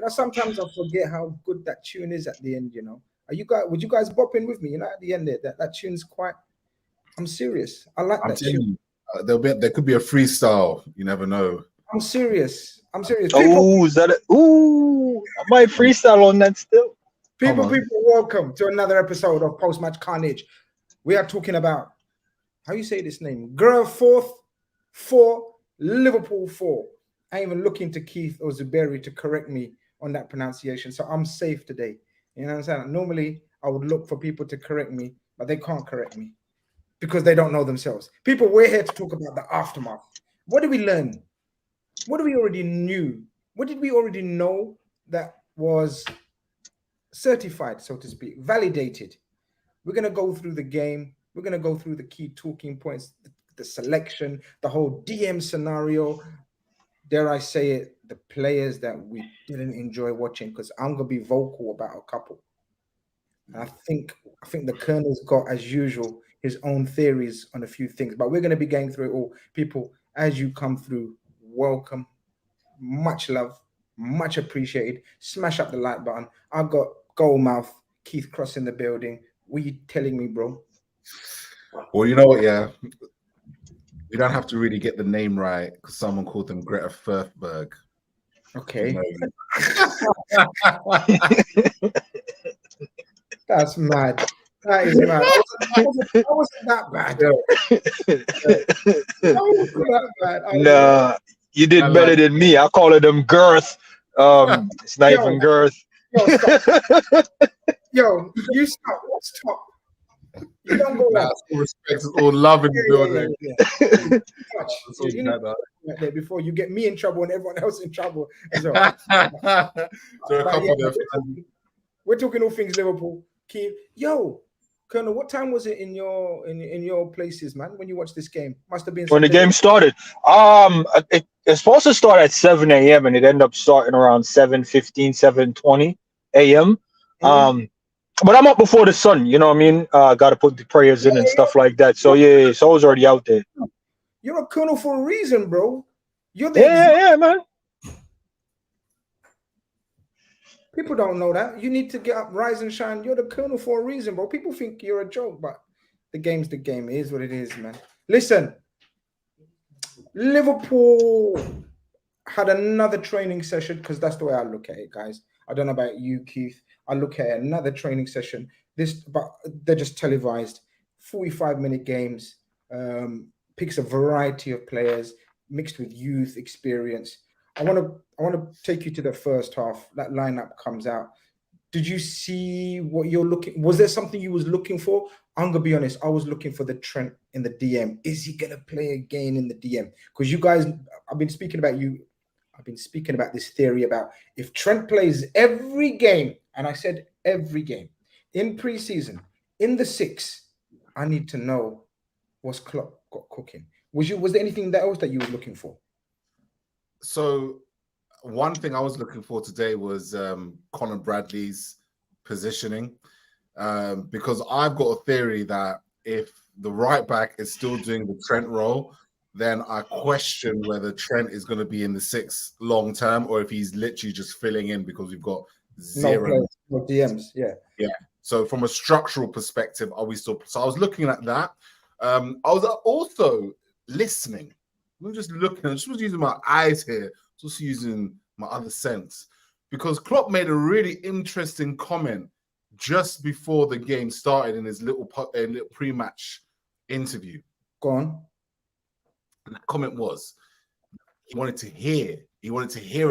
Sometimes I forget how good that tune is at the end. Are you guys? Would you guys bop in with me? At the end there, that tune's quite. I'm serious. I like I'm that telling tune. you, there could be a freestyle. You never know. I'm serious. Oh, is that it? Ooh, I might freestyle on that still. People, welcome to another episode of Post-Match Khanage. We are talking about, how you say this name? Greuther Fürth 4, Liverpool 4. I ain't even looking to Keith or Zuberi to correct me on that pronunciation, so I'm safe today. You know what I'm saying? Normally, I would look for people to correct me, but they can't correct me because they don't know themselves. People, we're here to talk about the aftermath. What did we learn? What do we already knew? What did we already know that was certified, so to speak, validated? We're going to go through the game. We're going to go through the key talking points, the selection, the whole DM scenario. Dare I say it, the players that we didn't enjoy watching, because I'm going to be vocal about a couple. And I think the Colonel's got, as usual, his own theories on a few things, but we're going to be going through it all. People, as you come through, welcome. Much love, much appreciated. Smash up the like button. I've got Goldmouth, Keith Cross in the building. What are you telling me, bro? Well, you know what, yeah. We don't have to really get the name right because someone called them Greuther Fürth. Okay. That's mad. That is mad. That wasn't that bad. That wasn't that bad. Nah, you did better than me. I call it them girth. It's not even girth. Yo, stop. Yo, you stop. You don't go that. All respect, all love in the building. Yeah. Before you get me in trouble and everyone else in trouble as well. We're talking all things Liverpool. Keith, yo, Colonel, what time was it in your places, man? When you watched this game, must have been when the game started. It's supposed to start at 7 a.m. and it ended up starting around 7:15, 7:20 a.m. But I'm up before the sun, you know what I mean? Got to put the prayers in and stuff like that. So yeah, so I was already out there. You're a colonel for a reason, bro. You're the man. People don't know that. You need to get up, rise and shine. You're the colonel for a reason, bro. People think you're a joke, but the game's the game. It is what it is, man. Listen, Liverpool had another training session, because that's the way I look at it, guys. I don't know about you, Keith. I look at another training session. But they're just televised, 45-minute games. Picks a variety of players mixed with youth experience. I want to take you to the first half. That lineup comes out. Did you see what you're looking? Was there something you was looking for? I'm gonna be honest. I was looking for the Trent in the DM. Is he gonna play again in the DM? Because you guys, I've been speaking about this theory about if Trent plays every game, and I said every game in preseason in the 6, I need to know what's Klopp got cooking. Was there anything else that you were looking for? So one thing I was looking for today was Conor Bradley's positioning, because I've got a theory that if the right back is still doing the Trent role, then I question whether Trent is going to be in the 6 long term or if he's literally just filling in because we've got zero no DMs. Yeah. So from a structural perspective, are we still? So I was looking at that. I was also listening. I'm just looking. I just was using my eyes here, just using my other sense, because Klopp made a really interesting comment just before the game started in his little pre-match interview. Go on. And that comment was, he wanted to hear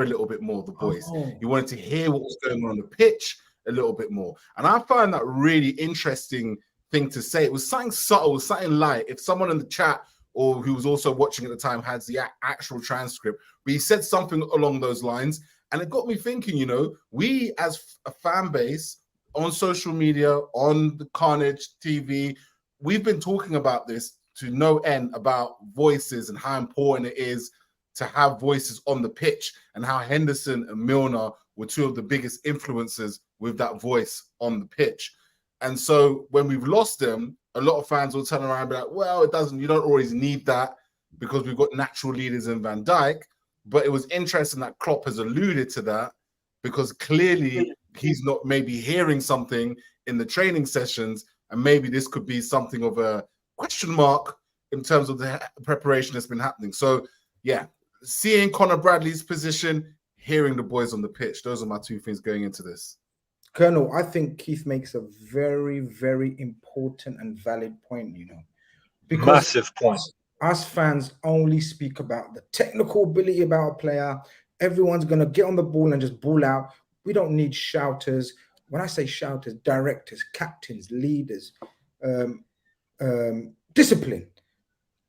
a little bit more of the voice. He wanted to hear what was going on the pitch a little bit more. And I find that really interesting thing to say. It was something subtle, something light. If someone in the chat or who was also watching at the time has the actual transcript, but he said something along those lines. And it got me thinking, we as a fan base on social media, on the Khanage TV, we've been talking about this to no end, about voices and how important it is to have voices on the pitch, and how Henderson and Milner were two of the biggest influences with that voice on the pitch. And so when we've lost them, a lot of fans will turn around and be like, well, you don't always need that because we've got natural leaders in Van Dijk. But it was interesting that Klopp has alluded to that because clearly he's not maybe hearing something in the training sessions, and maybe this could be something of a question mark in terms of the preparation that's been happening. So, yeah, seeing Connor Bradley's position, hearing the boys on the pitch, those are my two things going into this. Colonel, I think Keith makes a very, very important and valid point, because massive point. Us fans only speak about the technical ability about a player. Everyone's going to get on the ball and just ball out. We don't need shouters. When I say shouters, directors, captains, leaders, discipline.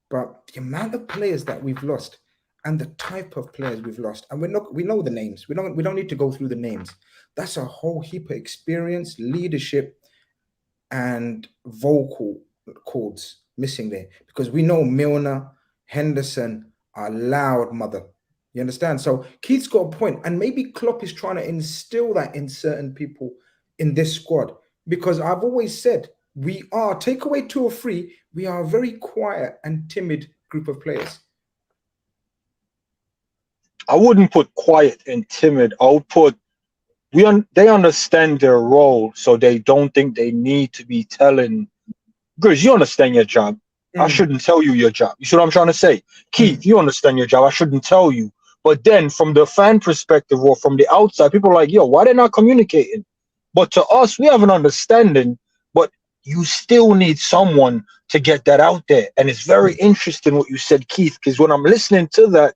But the amount of players that we've lost and the type of players we've lost, and we know the names. We don't need to go through the names. That's a whole heap of experience, leadership, and vocal cords missing there, because we know Milner, Henderson are loud mother. You understand? So Keith's got a point, and maybe Klopp is trying to instill that in certain people in this squad, because I've always said we are, take away 2 or 3, we are a very quiet and timid group of players. I wouldn't put quiet and timid. I would put they understand their role, so they don't think they need to be telling. Grizz, you understand your job. I shouldn't tell you your job. You see what I'm trying to say? Keith, you understand your job. I shouldn't tell you. But then from the fan perspective or from the outside, people are like, yo, why they not communicating? But to us, we have an understanding, but you still need someone to get that out there. And it's very interesting what you said, Keith, because when I'm listening to that,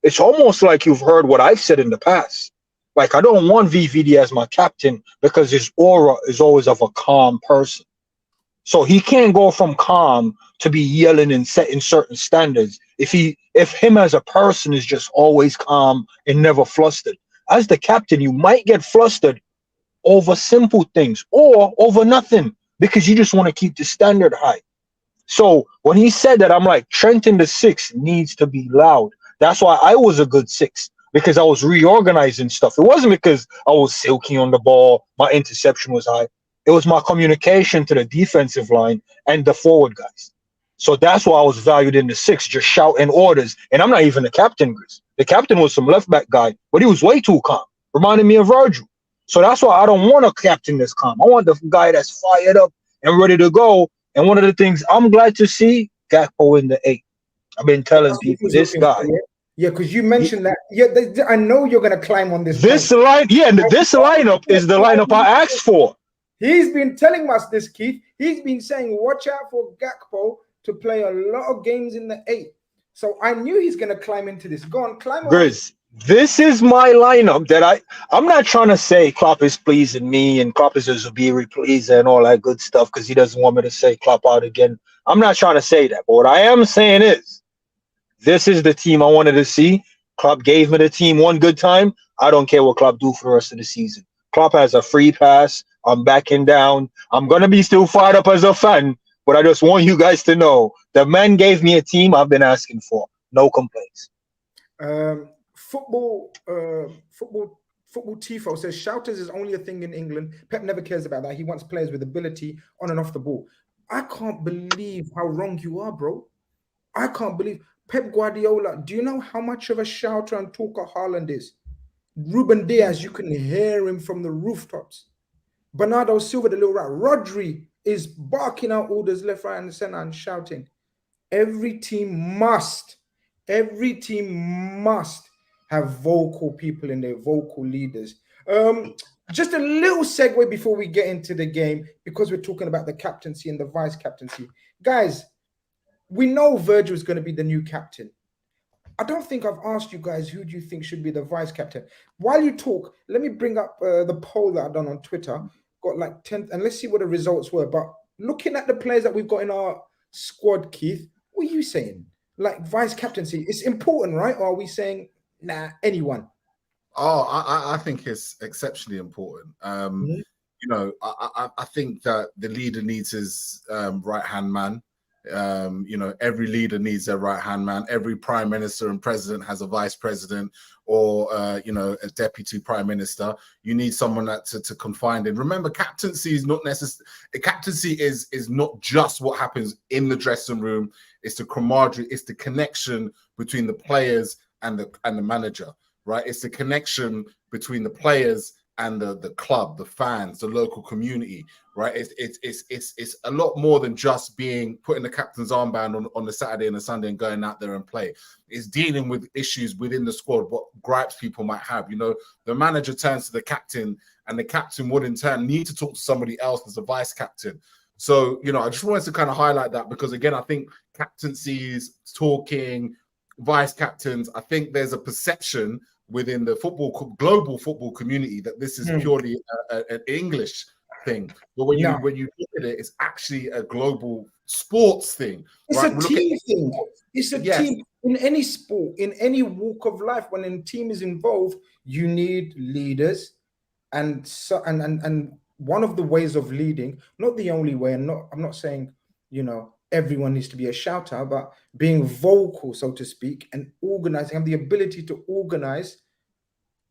it's almost like you've heard what I've said in the past. Like, I don't want VVD as my captain because his aura is always of a calm person. So he can't go from calm to be yelling and setting certain standards if him as a person is just always calm and never flustered. As the captain, you might get flustered over simple things or over nothing because you just want to keep the standard high. So when he said that, I'm like, Trent in the 6 needs to be loud. That's why I was a good 6, because I was reorganizing stuff. It wasn't because I was silky on the ball, my interception was high. It was my communication to the defensive line and the forward guys. So that's why I was valued in the 6, just shouting orders. And I'm not even the captain, Grizz. The captain was some left back guy, but he was way too calm, reminding me of Virgil. So that's why I don't want a captain that's calm. I want the guy that's fired up and ready to go. And one of the things I'm glad to see, Gakpo in the 8. I've been telling people this guy. Yeah, because you mentioned that. Yeah, I know you're going to climb on this. This lineup is the lineup I asked for. He's been telling us this, Keith. He's been saying, watch out for Gakpo to play a lot of games in the 8. So I knew he's going to climb into this. Go on, climb on. Grizz, this is my lineup that I'm not trying to say Klopp is pleasing me and Klopp is a Zubiri pleaser and all that good stuff because he doesn't want me to say Klopp out again. I'm not trying to say that. But what I am saying is, this is the team I wanted to see. Klopp gave me the team one good time. I don't care what Klopp do for the rest of the season. Klopp has a free pass. I'm backing down. I'm going to be still fired up as a fan, but I just want you guys to know the man gave me a team I've been asking for. No complaints. Football Tifo says shouters is only a thing in England. Pep never cares about that. He wants players with ability on and off the ball. I can't believe how wrong you are, bro. I can't believe Pep Guardiola. Do you know how much of a shouter and talker Haaland is? Ruben Diaz, you can hear him from the rooftops. Bernardo Silva, the little rat. Rodri is barking out orders left, right, and center and shouting. Every team must have vocal people in there, vocal leaders. Just a little segue before we get into the game, because we're talking about the captaincy and the vice captaincy. Guys, we know Virgil is going to be the new captain. I don't think I've asked you guys who do you think should be the vice captain. While you talk, let me bring up the poll that I've done on Twitter. Got like 10, and let's see what the results were. But looking at the players that we've got in our squad, Keith, what are you saying? Like vice captaincy, it's important, right? Or are we saying, nah, anyone? Oh, I think it's exceptionally important. You know, I think that the leader needs his right-hand man. You know, every leader needs their right-hand man. Every prime minister and president has a vice president or, you know, a deputy prime minister. You need someone that to confide in. Remember, captaincy is not necessarily, captaincy is not just what happens in the dressing room. It's the camaraderie, it's the connection between the players and the manager. right? It's the connection between the players and the club, the fans, the local community, right? It's a lot more than just putting the captain's armband on the Saturday and the Sunday and going out there and play. It's dealing with issues within the squad, what gripes people might have. You know, the manager turns to the captain, and the captain would in turn need to talk to somebody else as a vice captain. So, you know, I just wanted to kind of highlight that because, again, I think captaincies, talking, vice captains, I think there's a perception within the global football community that this is purely an English thing. But when you look at it, it's actually a global sports thing. It's right? a team thing. It's a team. In any sport, in any walk of life, when a team is involved, you need leaders. And one of the ways of leading, not the only way, and I'm not saying, you know, everyone needs to be a shouter, but being vocal, so to speak, and organizing, have the ability to organize.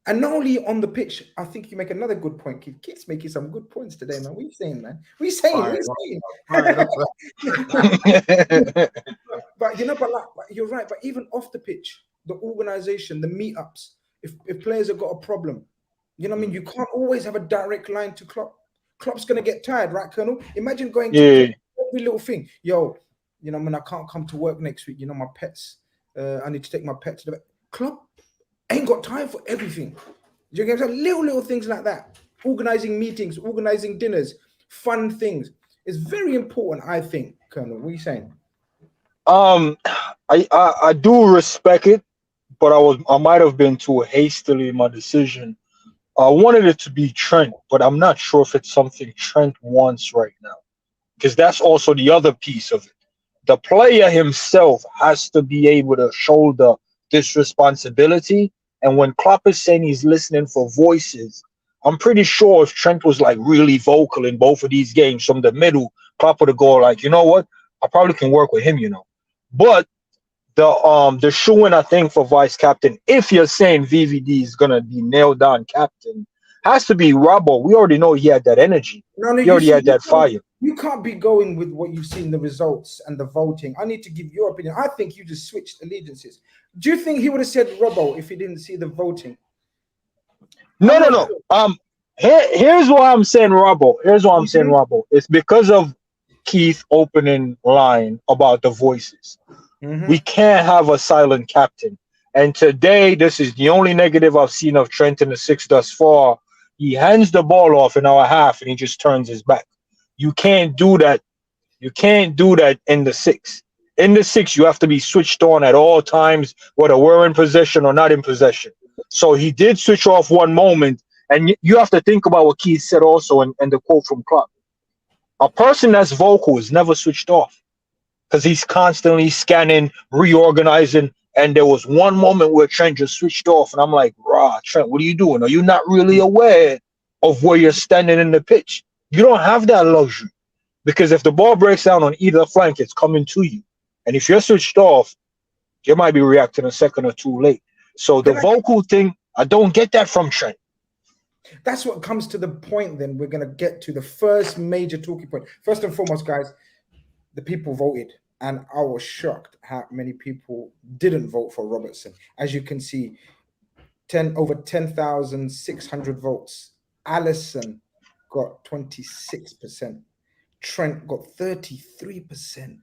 And not only on the pitch, I think you make another good point, Keith. Keith's making some good points today, man. What are you saying, man? What are you saying? But you know, but you're right. But even off the pitch, the organization, the meetups, if players have got a problem, you know what I mean? You can't always have a direct line to Klopp. Klopp's going to get tired, right, Colonel? Imagine going to every little thing. Yo, you know, I can't come to work next week. You know, my pets. I need to take my pet to the vet. Klopp ain't got time for everything. You get little things like that. Organizing meetings, organizing dinners, fun things. It's very important, I think, Colonel. What are you saying? I do respect it, but I might have been too hastily in my decision. I wanted it to be Trent, but I'm not sure if it's something Trent wants right now, because that's also the other piece of it. The player himself has to be able to shoulder this responsibility. And when Klopp is saying he's listening for voices, I'm pretty sure if Trent was like really vocal in both of these games from the middle, Klopp would go like, you know what, I probably can work with him, you know. But the shoe-in, I think, for vice captain, if you're saying VVD is gonna be nailed down captain, has to be Robbo. We already know he had that energy. He already had that fire. You can't be going with what you've seen, the results and the voting. I need to give your opinion. I think you just switched allegiances. Do you think he would have said Robbo if he didn't see the voting? No. Here's why I'm saying Robbo. Robbo. It's because of Keith's opening line about the voices. We can't have a silent captain. And today, this is the only negative I've seen of Trent in the six thus far. He hands the ball off in our half and he just turns his back. You can't do that. You can't do that in the six. In the six, you have to be switched on at all times, whether we're in possession or not in possession. So he did switch off one moment. And you have to think about what Keith said also in the quote from Klopp. A person that's vocal is never switched off, because he's constantly scanning, reorganizing. And there was one moment where Trent just switched off. And I'm like, Trent, what are you doing? Are you not really aware of where you're standing in the pitch? You don't have that luxury. Because if the ball breaks down on either flank, it's coming to you. And if you're switched off, you might be reacting a second or two late. So the vocal thing, I don't get that from Trent. That's what comes to the point then. We're going to get to the first major talking point. First and foremost, guys, the people voted. And I was shocked how many people didn't vote for Robertson. As you can see, over 10,600 votes. Alisson got 26%. Trent got 33%.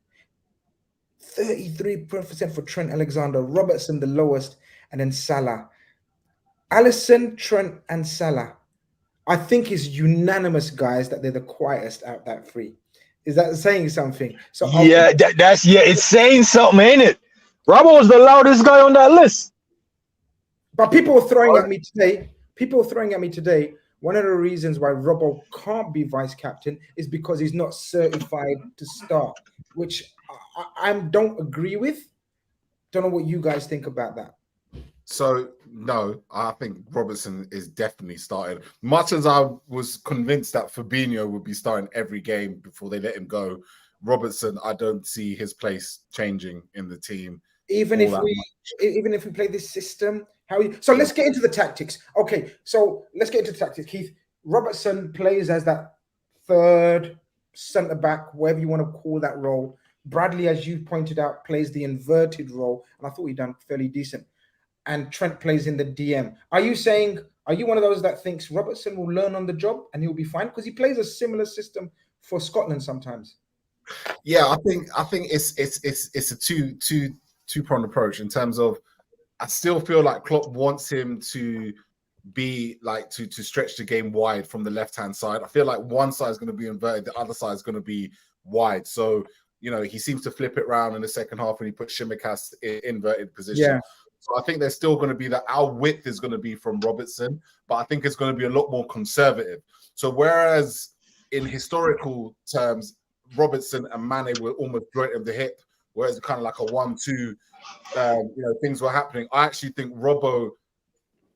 33% for Trent Alexander. Robertson the lowest. And then Salah. Alisson, Trent, and Salah. I think it's unanimous, guys, that they're the quietest out that three. Is that saying something? So yeah, it's saying something, ain't it? Robbo was the loudest guy on that list. But people were throwing at me today. One of the reasons why Robbo can't be vice captain is because he's not certified to start, which I don't agree with. Don't know what you guys think about that. So, no, I think Robertson is definitely starting. Much as I was convinced that Fabinho would be starting every game before they let him go, Robertson, I don't see his place changing in the team. Even if we play this system, let's get into the tactics. Okay, so let's get into the tactics. Keith, Robertson plays as that third centre back, whatever you want to call that role. Bradley, as you pointed out, plays the inverted role, and I thought he done fairly decent. and Trent plays in the DM. Are you one of those that thinks Robertson will learn on the job and he'll be fine? Because he plays a similar system for Scotland sometimes. Yeah, I think it's a two-pronged approach in terms of I still feel like Klopp wants him to be like to stretch the game wide from the left-hand side. I feel like one side is going to be inverted, the other side is going to be wide. So, he seems to flip it around in the second half when he puts Tsimikas in inverted position. Yeah. So I think there's still going to be that our width is going to be from Robertson, but I think it's going to be a lot more conservative. So whereas in historical terms, Robertson and Mane were almost joint of the hip, whereas kind of like a 1-2, things were happening. I actually think Robbo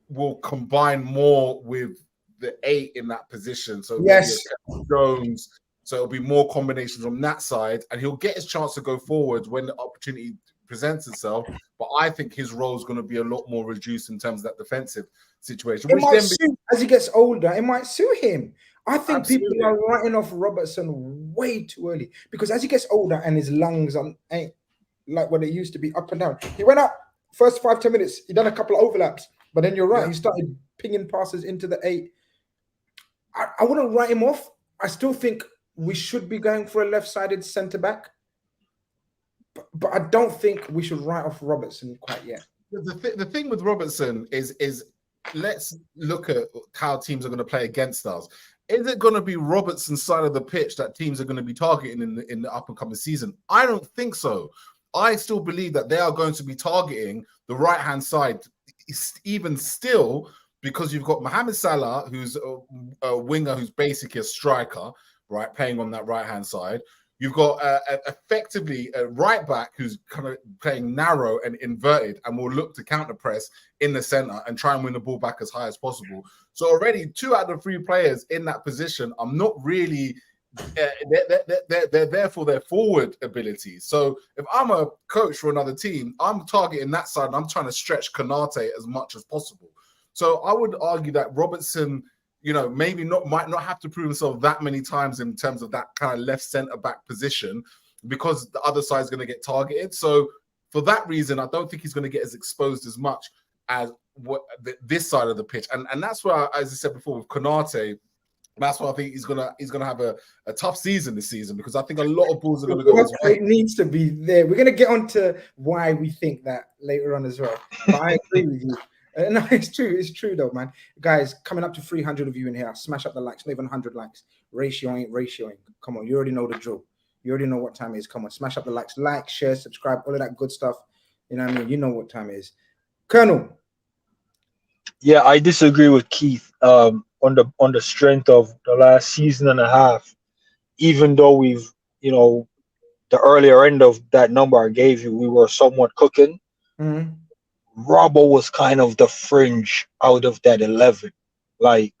will combine more with the 8 in that position. So yes, Jones. So it'll be more combinations on that side, and he'll get his chance to go forward when the opportunity presents itself. But I think his role is going to be a lot more reduced in terms of that defensive situation. It might suit, as he gets older, it might suit him. I think people are writing off Robertson way too early because as he gets older and his lungs ain't like what it used to be, up and down. He went up first 5-10 minutes. He done a couple of overlaps, but then you're right. Yeah. He started pinging passes into the 8. I wouldn't write him off. I still think we should be going for a left-sided centre back, but I don't think we should write off Robertson quite yet. The thing with Robertson is let's look at how teams are going to play against us. Is it going to be Robertson's side of the pitch that teams are going to be targeting in the up and coming season? I don't think so. I still believe that they are going to be targeting the right-hand side, even still, because you've got Mohamed Salah, who's a winger, who's basically a striker, right, playing on that right-hand side. You've got effectively a right back who's kind of playing narrow and inverted and will look to counter press in the center and try and win the ball back as high as possible. So already 2 out of 3 players in that position are not really they're there for their forward abilities. So if I'm a coach for another team, I'm targeting that side and I'm trying to stretch Konate as much as possible. So I would argue that Robertson, maybe might not have to prove himself that many times in terms of that kind of left centre back position because the other side is going to get targeted. So for that reason, I don't think he's going to get as exposed as much as this side of the pitch. And that's where, as I said before, with Konate, that's why I think he's gonna have a tough season this season because I think a lot of balls are going to go his way. It needs to be there. We're going to get on to why we think that later on as well. But I agree with you. No, it's true. It's true, though, man. Guys, coming up to 300 of you in here. Smash up the likes. Not even 100 likes. Ratioing. Come on. You already know the drill. You already know what time it is. Come on. Smash up the likes. Like, share, subscribe, all of that good stuff. You know what I mean? You know what time it is. Colonel. Yeah, I disagree with Keith on the strength of the last season and a half. Even though we've, the earlier end of that number I gave you, we were somewhat cooking. Mm-hmm. Robbo was kind of the fringe out of that 11. Like,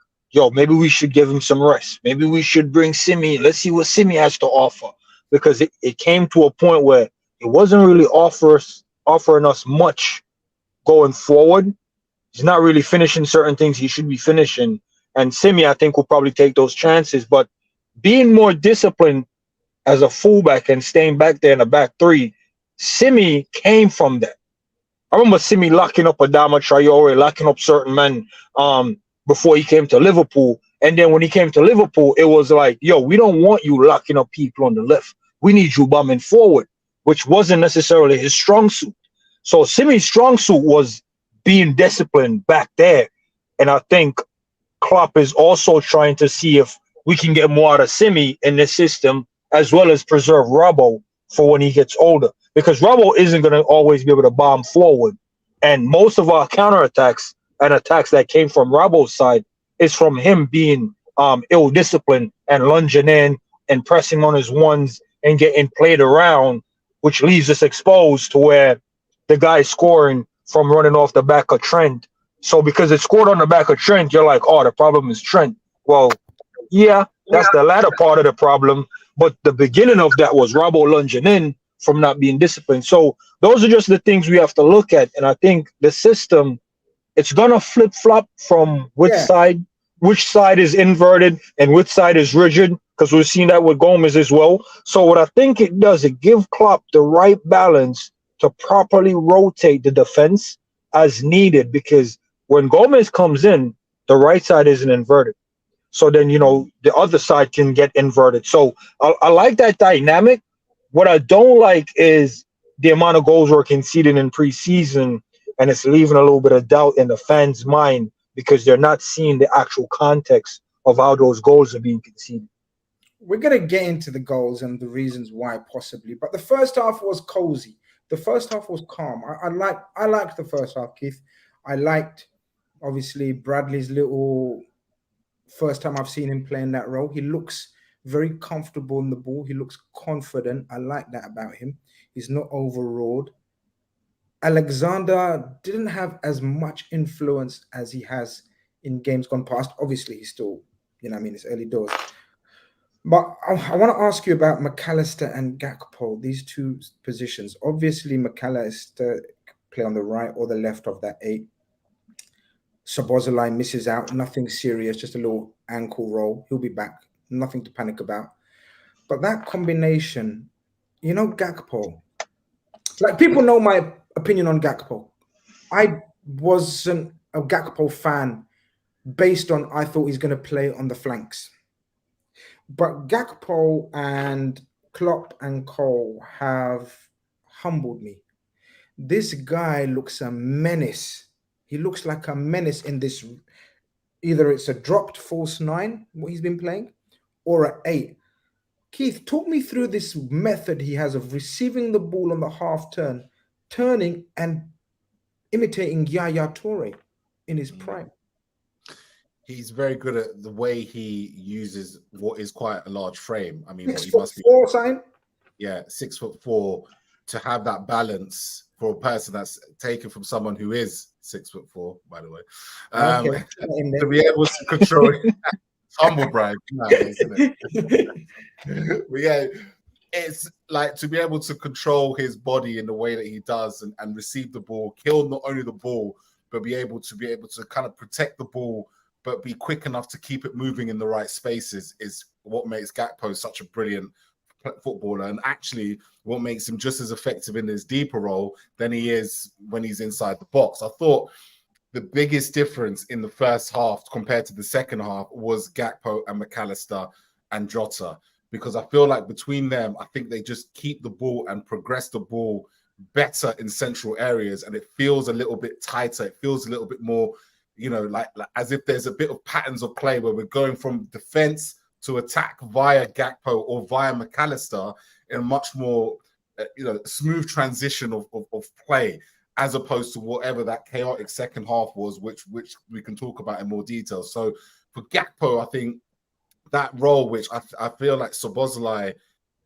maybe we should give him some rest. Maybe we should bring Simi. Let's see what Simi has to offer. Because it came to a point where it wasn't really offering us much going forward. He's not really finishing certain things he should be finishing. And Simi, I think, will probably take those chances. But being more disciplined as a fullback and staying back there in the back 3, Simi came from that. I remember Simi locking up Adama Traore, locking up certain men before he came to Liverpool. And then when he came to Liverpool, it was like, we don't want you locking up people on the left. We need you bombing forward, which wasn't necessarily his strong suit. So Simi's strong suit was being disciplined back there. And I think Klopp is also trying to see if we can get more out of Simi in this system, as well as preserve Robbo for when he gets older. Because Robbo isn't going to always be able to bomb forward. And most of our counterattacks and attacks that came from Robbo's side is from him being ill-disciplined and lunging in and pressing on his ones and getting played around, which leaves us exposed to where the guy's scoring from running off the back of Trent. So because it scored on the back of Trent, you're like, the problem is Trent. Well, yeah, that's the latter part of the problem. But the beginning of that was Robbo lunging in from not being disciplined. So those are just the things we have to look at. And I think the system, it's going to flip-flop from which side is inverted and which side is rigid, because we've seen that with Gomez as well. So what I think it does, it gives Klopp the right balance to properly rotate the defense as needed, because when Gomez comes in, the right side isn't inverted. So then, the other side can get inverted. So I like that dynamic. What I don't like is the amount of goals we're conceding in preseason, and it's leaving a little bit of doubt in the fans' mind because they're not seeing the actual context of how those goals are being conceded. We're going to get into the goals and the reasons why, possibly. But the first half was cozy. The first half was calm. I liked the first half, Keith. I liked, obviously, Bradley's little first time I've seen him playing that role. He looks very comfortable in the ball. He looks confident. I like that about him. He's not overawed. Alexander didn't have as much influence as he has in games gone past. Obviously, he's still, it's early doors. But I want to ask you about McAllister and Gakpo, these two positions. Obviously, McAllister play on the right or the left of that 8. Szoboszlai misses out, nothing serious, just a little ankle roll. He'll be back, nothing to panic about. But that combination, Gakpo, like people know my opinion on Gakpo. I wasn't a Gakpo fan based on I thought he's going to play on the flanks. But Gakpo and Klopp and Cole have humbled me. This guy looks a menace. He looks like a menace in this. Either it's a dropped false 9, what he's been playing, or an 8. Keith, talk me through this method he has of receiving the ball on the half turn, turning and imitating Yaya Toure in his prime. He's very good at the way he uses what is quite a large frame. I mean, he 6'4" sign? Yeah, 6'4", to have that balance for a person that's taken from someone who is 6'4", by the way. Okay. To be able to control it. Humble brag, isn't it? But yeah, it's like to be able to control his body in the way that he does and receive the ball, kill not only the ball, but be able to kind of protect the ball, but be quick enough to keep it moving in the right spaces is what makes Gakpo such a brilliant footballer, and actually what makes him just as effective in his deeper role than he is when he's inside the box. I thought the biggest difference in the first half compared to the second half was Gakpo and McAllister and Jota, because I feel like between them, I think they just keep the ball and progress the ball better in central areas, and it feels a little bit tighter. It feels a little bit more, like as if there's a bit of patterns of play where we're going from defense to attack via Gakpo or via McAllister in a much more, smooth transition of play, as opposed to whatever that chaotic second half was, which we can talk about in more detail. So for Gakpo, I think that role, which I feel like Szoboszlai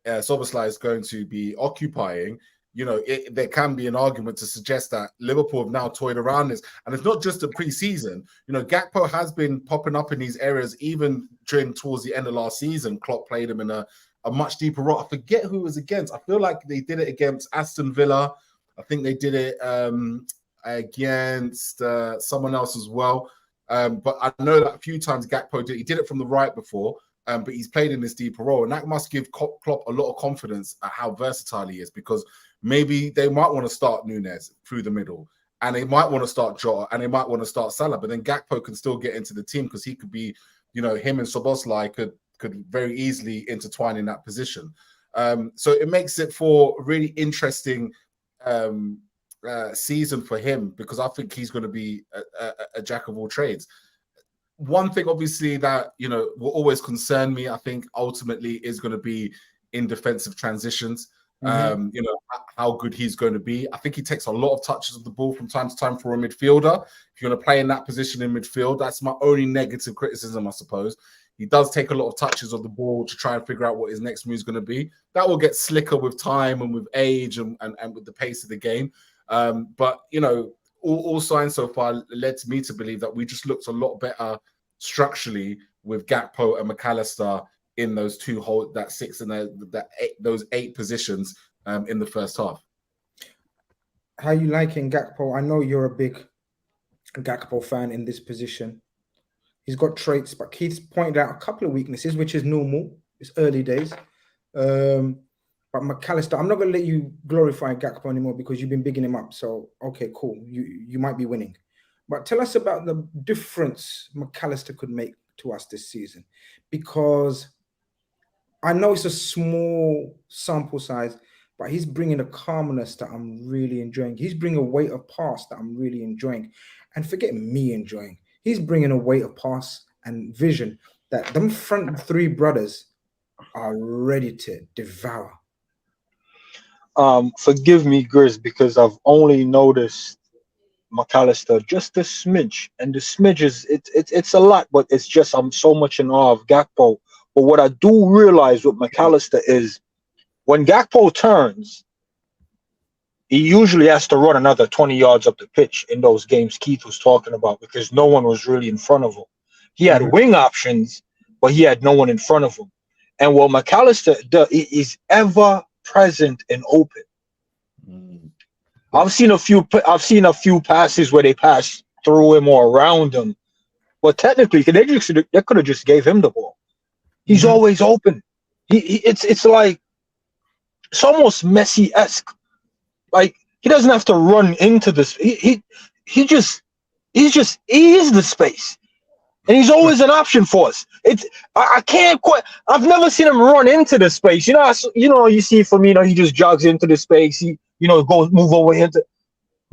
is going to be occupying, there can be an argument to suggest that Liverpool have now toyed around this. And it's not just a pre-season. Gakpo has been popping up in these areas even towards the end of last season. Klopp played him in a much deeper role. I forget who it was against. I feel like they did it against Aston Villa. I think they did it against someone else as well. But I know that a few times Gakpo he did it from the right before, but he's played in this deeper role. And that must give Klopp a lot of confidence at how versatile he is, because maybe they might want to start Nunez through the middle, and they might want to start Jota, and they might want to start Salah, but then Gakpo can still get into the team because he could be, him and Szoboszlai could very easily intertwine in that position. So it makes it for a really interesting season for him, because I think he's going to be a jack of all trades. One thing, obviously, that will always concern me, I think, ultimately, is going to be in defensive transitions. How good he's going to be. I think he takes a lot of touches of the ball from time to time for a midfielder. If you're going to play in that position in midfield, that's my only negative criticism, I suppose. He does take a lot of touches of the ball to try and figure out what his next move is going to be. That will get slicker with time and with age and with the pace of the game. But all signs so far led me to believe that we just looked a lot better structurally with Gakpo and McAllister in those that 6 and those 8 positions in the first half. How you liking Gakpo? I know you're a big Gakpo fan in this position. He's got traits, but Keith's pointed out a couple of weaknesses, which is normal. It's early days. But McAllister, I'm not going to let you glorify Gakpo anymore because you've been bigging him up. So, okay, cool. You might be winning. But tell us about the difference McAllister could make to us this season. Because I know it's a small sample size, but he's bringing a calmness that I'm really enjoying. He's bringing a weight of pass that I'm really enjoying. And forget me enjoying. He's bringing a weight of pass and vision that them front three brothers are ready to devour. Forgive me, Grizz, because I've only noticed McAllister just a smidge, and the smidge is it's a lot, but it's just I'm so much in awe of Gakpo. But what I do realize with McAllister is when Gakpo turns, he usually has to run another 20 yards up the pitch in those games Keith was talking about because no one was really in front of him. He had wing options, but he had no one in front of him. And what McAllister does, is ever present and open. I've seen a few passes where they pass through him or around him, but technically they could have just gave him the ball. He's always open. It's like it's almost Messi-esque. Like he doesn't have to run into this. He is the space, and he's always an option for us. I can't quite. I've never seen him run into the space. You see Firmino, he just jogs into the space. He goes move over into.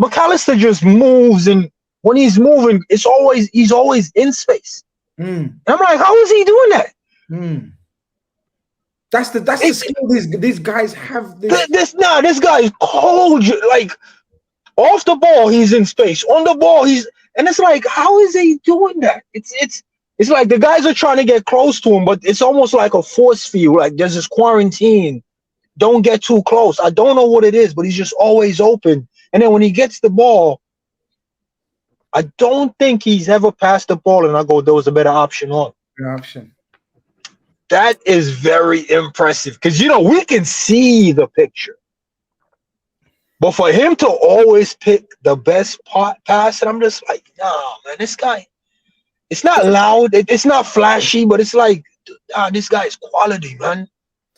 McAllister just moves, and when he's moving, he's always in space. And I'm like, how is he doing that? That's the skill these guys have. This guy is cold. Like off the ball, he's in space. On the ball, and it's like, how is he doing that? It's like the guys are trying to get close to him, but it's almost like a force field. Like there's this quarantine. Don't get too close. I don't know what it is, but he's just always open. And then when he gets the ball, I don't think he's ever passed the ball and I go, there was a better option on. That is very impressive because, we can see the picture. But for him to always pick the best pass, and I'm just like, nah, man, this guy, it's not loud. It's not flashy, but it's like, this guy is quality, man.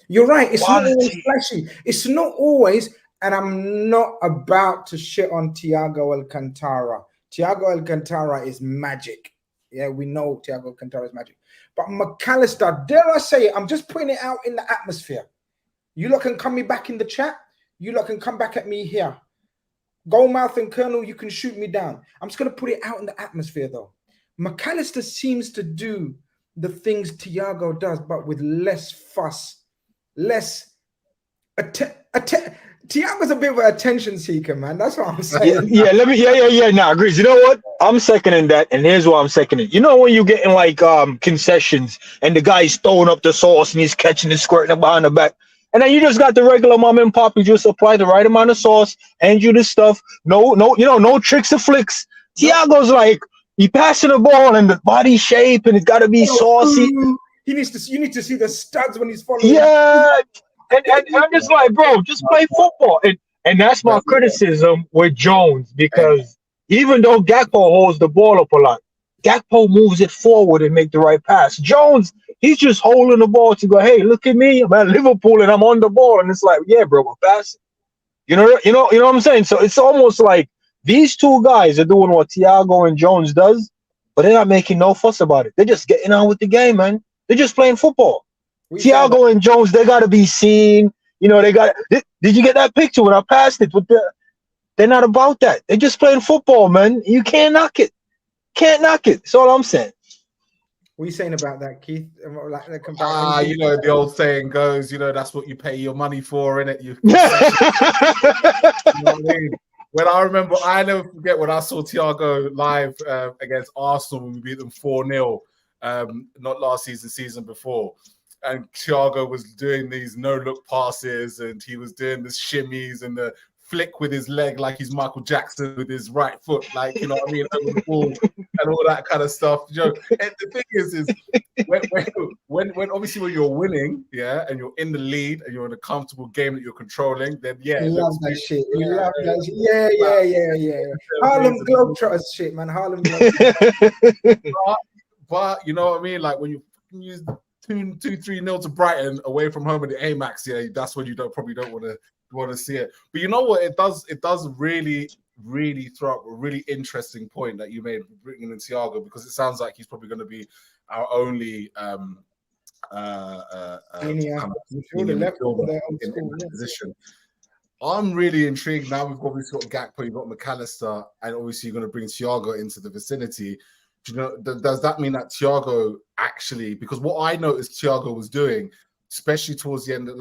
You're right. It's quality. Not always flashy. It's not always, and I'm not about to shit on Thiago Alcantara. Thiago Alcantara is magic. Yeah, we know Thiago Alcantara is magic. But McAllister, dare I say it, I'm just putting it out in the atmosphere. You lot can come me back in the chat. You lot can come back at me here. Goldmouth and Colonel, you can shoot me down. I'm just going to put it out in the atmosphere, though. McAllister seems to do the things Thiago does, but with less fuss, less... Thiago's a bit of an attention seeker, man. That's what I'm saying. Nah, agrees. You know what? I'm seconding that, and here's why I'm seconding. When you're getting like concessions, and the guy's throwing up the sauce, and he's catching and squirting it behind the back, and then you just got the regular mom and pop. You just apply the right amount of sauce, hand you the stuff. No tricks or flicks. Thiago's like he passing the ball and the body shape, and it's got to be saucy. You need to see the studs when he's following. Yeah. And I'm just like, bro, just play football. And that's my criticism with Jones, because even though Gakpo holds the ball up a lot, Gakpo moves it forward and make the right pass. Jones, he's just holding the ball to go, hey, look at me, I'm at Liverpool and I'm on the ball. And it's like, yeah, bro, we're passing. You know what I'm saying? So it's almost like these two guys are doing what Thiago and Jones does, but they're not making no fuss about it. They're just getting on with the game, man. They're just playing football. Thiago and Jones, they got to be seen. They got. Did you get that picture when I passed it? They're not about that. They're just playing football, man. You can't knock it. Can't knock it. That's all I'm saying. What are you saying about that, Keith? Like the the old saying goes, that's what you pay your money for, innit? You know what I mean? I never forget when I saw Thiago live against Arsenal when we beat them 4-0, not last season before. And Thiago was doing these no-look passes, and he was doing the shimmies and the flick with his leg like he's Michael Jackson with his right foot, like, you know what I mean, over the ball and all that kind of stuff. And the thing is when obviously when you're winning, and you're in the lead and you're in a comfortable game that you're controlling, then you love that shit. You love that shit. Yeah. Harlem Globetrotters shit, man. Harlem Globetrotters. But you know what I mean? Like when you use 2-3-0 to Brighton away from home at the Amex, yeah, that's when you probably don't want to see it. But you know what? It does really throw up a really interesting point that you made bringing in Thiago, because it sounds like he's probably going to be our only position. I'm really intrigued now. We've obviously got Gakpo, you've got McAllister, and obviously you're going to bring Thiago into the vicinity. Do you know? Does that mean that Thiago actually? Because what I noticed Thiago was doing, especially towards the end of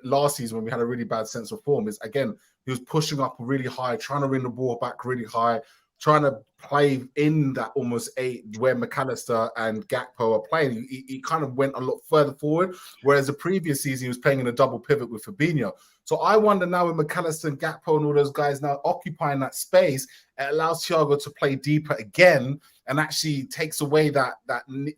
last season when we had a really bad sense of form, is again he was pushing up really high, trying to win the ball back really high, trying to play in that almost 8 where McAllister and Gakpo are playing. He kind of went a lot further forward, whereas the previous season he was playing in a double pivot with Fabinho. So I wonder now with McAllister and Gakpo and all those guys now occupying that space, it allows Thiago to play deeper again and actually takes away that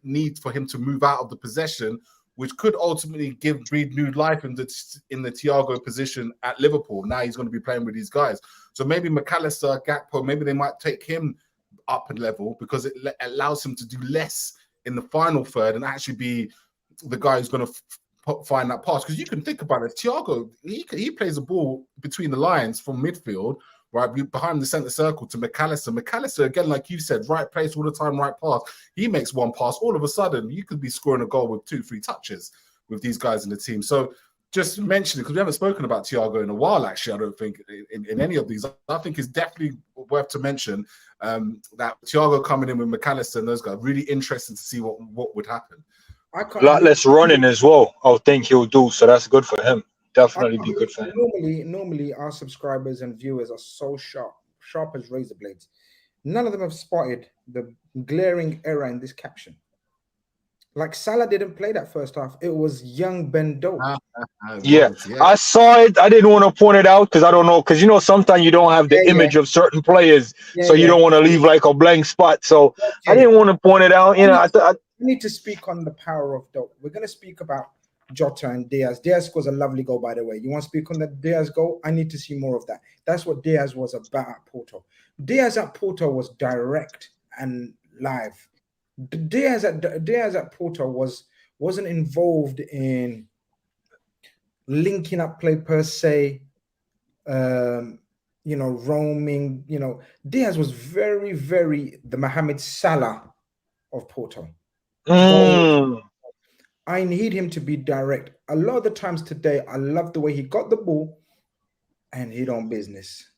need for him to move out of the possession, which could ultimately breathe new life in the Thiago position at Liverpool. Now he's going to be playing with these guys. So maybe McAllister, Gakpo, maybe they might take him up a level because it allows him to do less in the final third and actually be the guy who's going to find that pass. Because you can think about it, Thiago, he plays the ball between the lines from midfield, right behind the centre circle to McAllister. McAllister, again, like you said, right place all the time, right pass. He makes one pass. All of a sudden, you could be scoring a goal with 2-3 touches with these guys in the team. So just mentioning, because we haven't spoken about Thiago in a while, actually, I don't think, in any of these. I think it's definitely worth to mention that Thiago coming in with McAllister and those guys, really interesting to see what would happen. A lot less running as well, I think he'll do. So that's good for him. Definitely be good for him. Normally, our subscribers and viewers are so sharp as razor blades. None of them have spotted the glaring error in this caption. Like Salah didn't play that first half. It was young Ben Doak. Yeah, I saw it. I didn't want to point it out because I don't know. Because, sometimes you don't have the image of certain players. So you don't want to leave like a blank spot. So I didn't want to point it out. I need to speak on the power of Doak. We're going to speak about Jota and Diaz. Diaz scores a lovely goal, by the way. You want to speak on the Diaz goal? I need to see more of that. That's what Diaz was about at Porto. Diaz at Porto was direct and live. Diaz at Porto wasn't involved in linking up play per se, roaming. Diaz was very, very the Mohamed Salah of Porto. I need him to be direct. A lot of the times today, I love the way he got the ball and hit on business.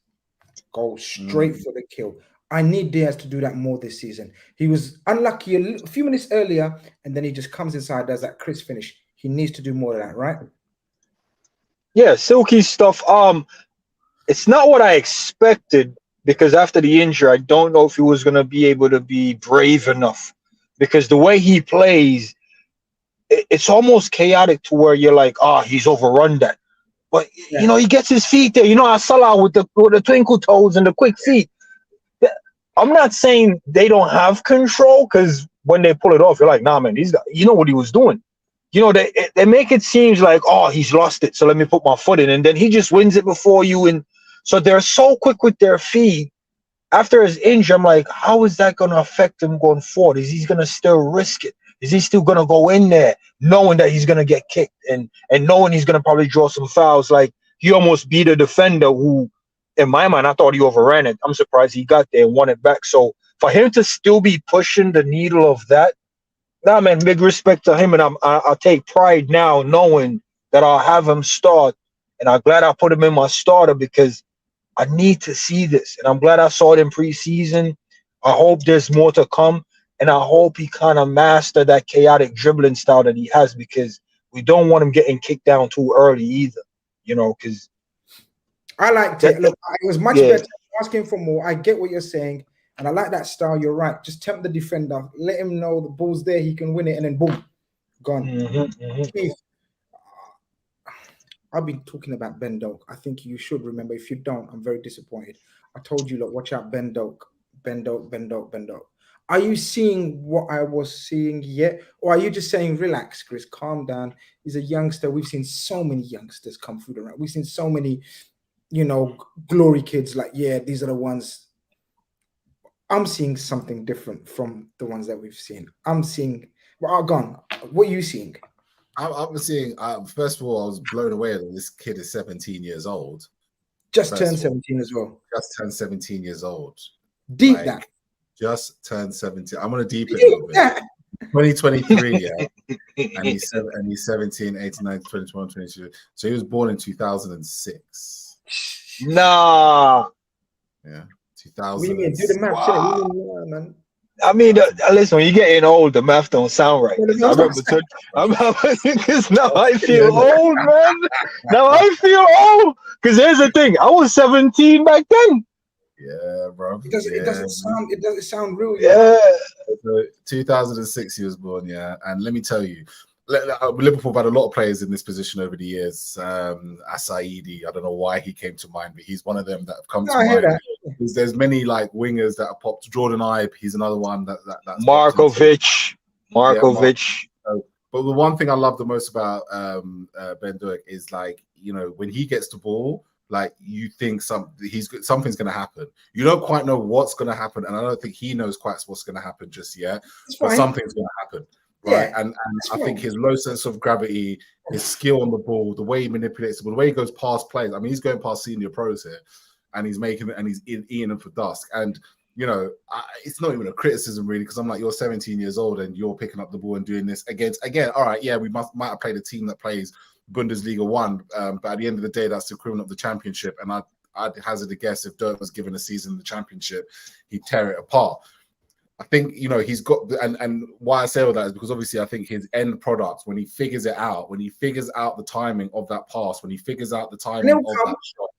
Go straight for the kill. I need Diaz to do that more this season. He was unlucky a few minutes earlier, and then he just comes inside, does that crisp finish. He needs to do more of that, right? Yeah, silky stuff. It's not what I expected because after the injury, I don't know if he was going to be able to be brave enough because the way he plays, it's almost chaotic to where you're like, he's overrun that. But, he gets his feet there. I Salah with the twinkle toes and the quick feet. I'm not saying they don't have control because when they pull it off, you're like, nah, man, these guys, what he was doing. They make it seem like, he's lost it, so let me put my foot in. And then he just wins it before you. And so they're so quick with their feet. After his injury, I'm like, how is that going to affect him going forward? Is he going to still risk it? Is he still going to go in there knowing that he's going to get kicked and knowing he's going to probably draw some fouls? Like, he almost beat a defender who, in my mind, I thought he overran it. I'm surprised he got there and won it back. So for him to still be pushing the needle of that, man, big respect to him. And I take pride now knowing that I'll have him start. And I'm glad I put him in my starter because I need to see this. And I'm glad I saw it in preseason. I hope there's more to come. And I hope he kind of mastered that chaotic dribbling style that he has because we don't want him getting kicked down too early either, because I liked it. Look, it was much better asking for more. I get what you're saying, and I like that style. You're right. Just tempt the defender. Let him know the ball's there. He can win it, and then boom, gone. Keith, I've been talking about Ben Doak. I think you should remember. If you don't, I'm very disappointed. I told you, look, watch out, Ben Doak. Ben Doak, Ben Doak, Ben Doak. Are you seeing what I was seeing yet? Or are you just saying, relax, Chris, calm down? He's a youngster. We've seen so many youngsters come through the rank. We've seen so many, glory kids like, these are the ones. I'm seeing something different from the ones that we've seen. I'm seeing, gone. What are you seeing? I'm seeing. First of all, I was blown away that this kid is 17 years old. Just turned 17 as well. Just turned 17 years old. Deep that. Just turned 17. I'm gonna deep it a little bit. 2023, yeah. and he's 17, 18, 19, 20, 21, 22. So he was born in 2006. Nah. Yeah. 2000. What do you mean? Do the math. Wow. Man. I mean, listen, when you're getting old, the math don't sound right. I remember because now I feel old, man. Now I feel old. Because here's the thing, I was 17 back then. Yeah, bro. It doesn't sound real. Yeah. So 2006 he was born, yeah. And let me tell you, Liverpool have had a lot of players in this position over the years. Asaidi, I don't know why he came to mind, but he's one of them that have come to mind. There's many like wingers that have popped. Jordan Ibe, he's another one that's Markovic. But the one thing I love the most about Ben Doak is, like, you know, when he gets the ball, like, you think something's going to happen. You don't quite know what's going to happen, and I don't think he knows quite what's going to happen just yet. But something's going to happen, right? Yeah, and I think his low sense of gravity, his skill on the ball, the way he manipulates the ball, the way he goes past players. I mean, he's going past senior pros here, and he's making it, and he's eating them for dusk. And you know, it's not even a criticism really, because I'm like, you're 17 years old and you're picking up the ball and doing this against, again, all right, yeah, we might have played a team that plays Bundesliga 1, but at the end of the day, that's the equivalent of the championship. And I'd hazard a guess, if Dirk was given a season in the championship, he'd tear it apart. I think, you know, he's got, and why I say all that is because obviously I think his end product, when he figures it out, when he figures out the timing of that pass, when he figures out the timing of that shot,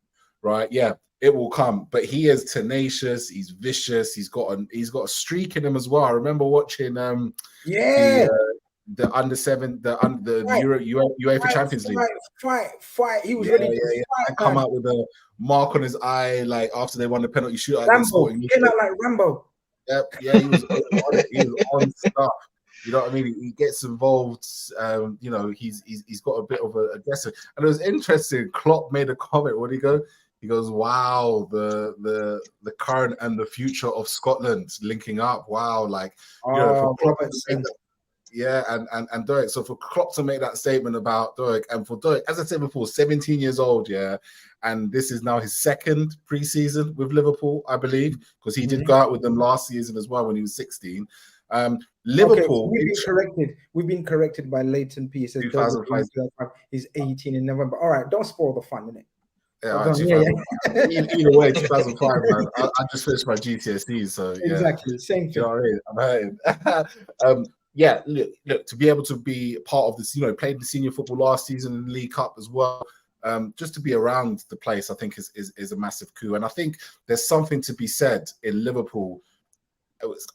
right? Yeah, it will come. But he is tenacious, he's vicious, he's got a streak in him as well. I remember watching the under-7, the UEFA Champions League. Fight. He was ready to fight. And come out with a mark on his eye, like after they won the penalty shootout. Rambo, came out like Rambo. Yep, yeah, he was on it. He was on stuff. You know what I mean? He gets involved. You know, he's got a bit of an aggressive. And it was interesting. Klopp made a comment. What did he go? He goes, "Wow, the current and the future of Scotland linking up. Wow, like, you know, for Klopp and Doak. So for Klopp to make that statement about Doak, and for Doak, as I said before, 17 years old, yeah, and this is now his second pre-season with Liverpool, I believe, because he did go out with them last season as well when he was 16. Liverpool. Okay, we've been corrected by Leighton P. He says 2005. He's 18 in November. All right, don't spoil the fun, innit? Yeah, either way, 2005, man. I just finished my GCSEs, so yeah. Exactly, same thing. You know what I mean? I'm hurting. Yeah, look, to be able to be part of this, you know, played the senior football last season in the League Cup as well. Just to be around the place, I think is a massive coup. And I think there's something to be said in Liverpool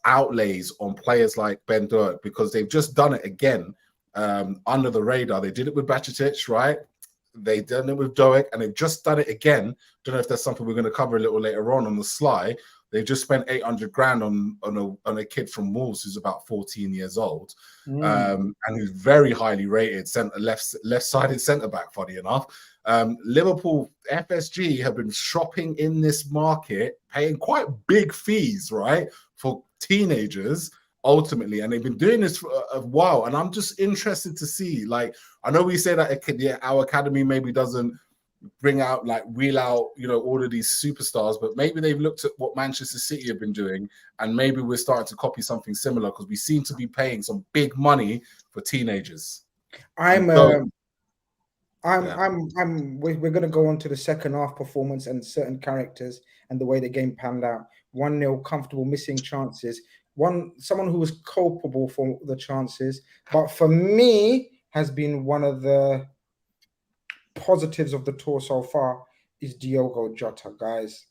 outlays on players like Ben Doak, because they've just done it again under the radar. They did it with Bajcetic, right? They done it with Doak, and they've just done it again. Don't know if that's something we're going to cover a little later on the sly. They've just spent 800 grand on a kid from Wolves who's about 14 years old, and who's very highly rated, left-sided centre back. Funny enough, Liverpool FSG have been shopping in this market, paying quite big fees, right, for teenagers ultimately, and they've been doing this for a while. And I'm just interested to see. Like, I know we say that our academy maybe doesn't wheel out, you know, all of these superstars, but maybe they've looked at what Manchester City have been doing, and maybe we're starting to copy something similar, because we seem to be paying some big money for teenagers. We're going to go on to the second half performance and certain characters and the way the game panned out. 1-0, comfortable, missing chances. Someone who was culpable for the chances, but for me has been one of the positives of the tour so far is Diogo Jota, guys.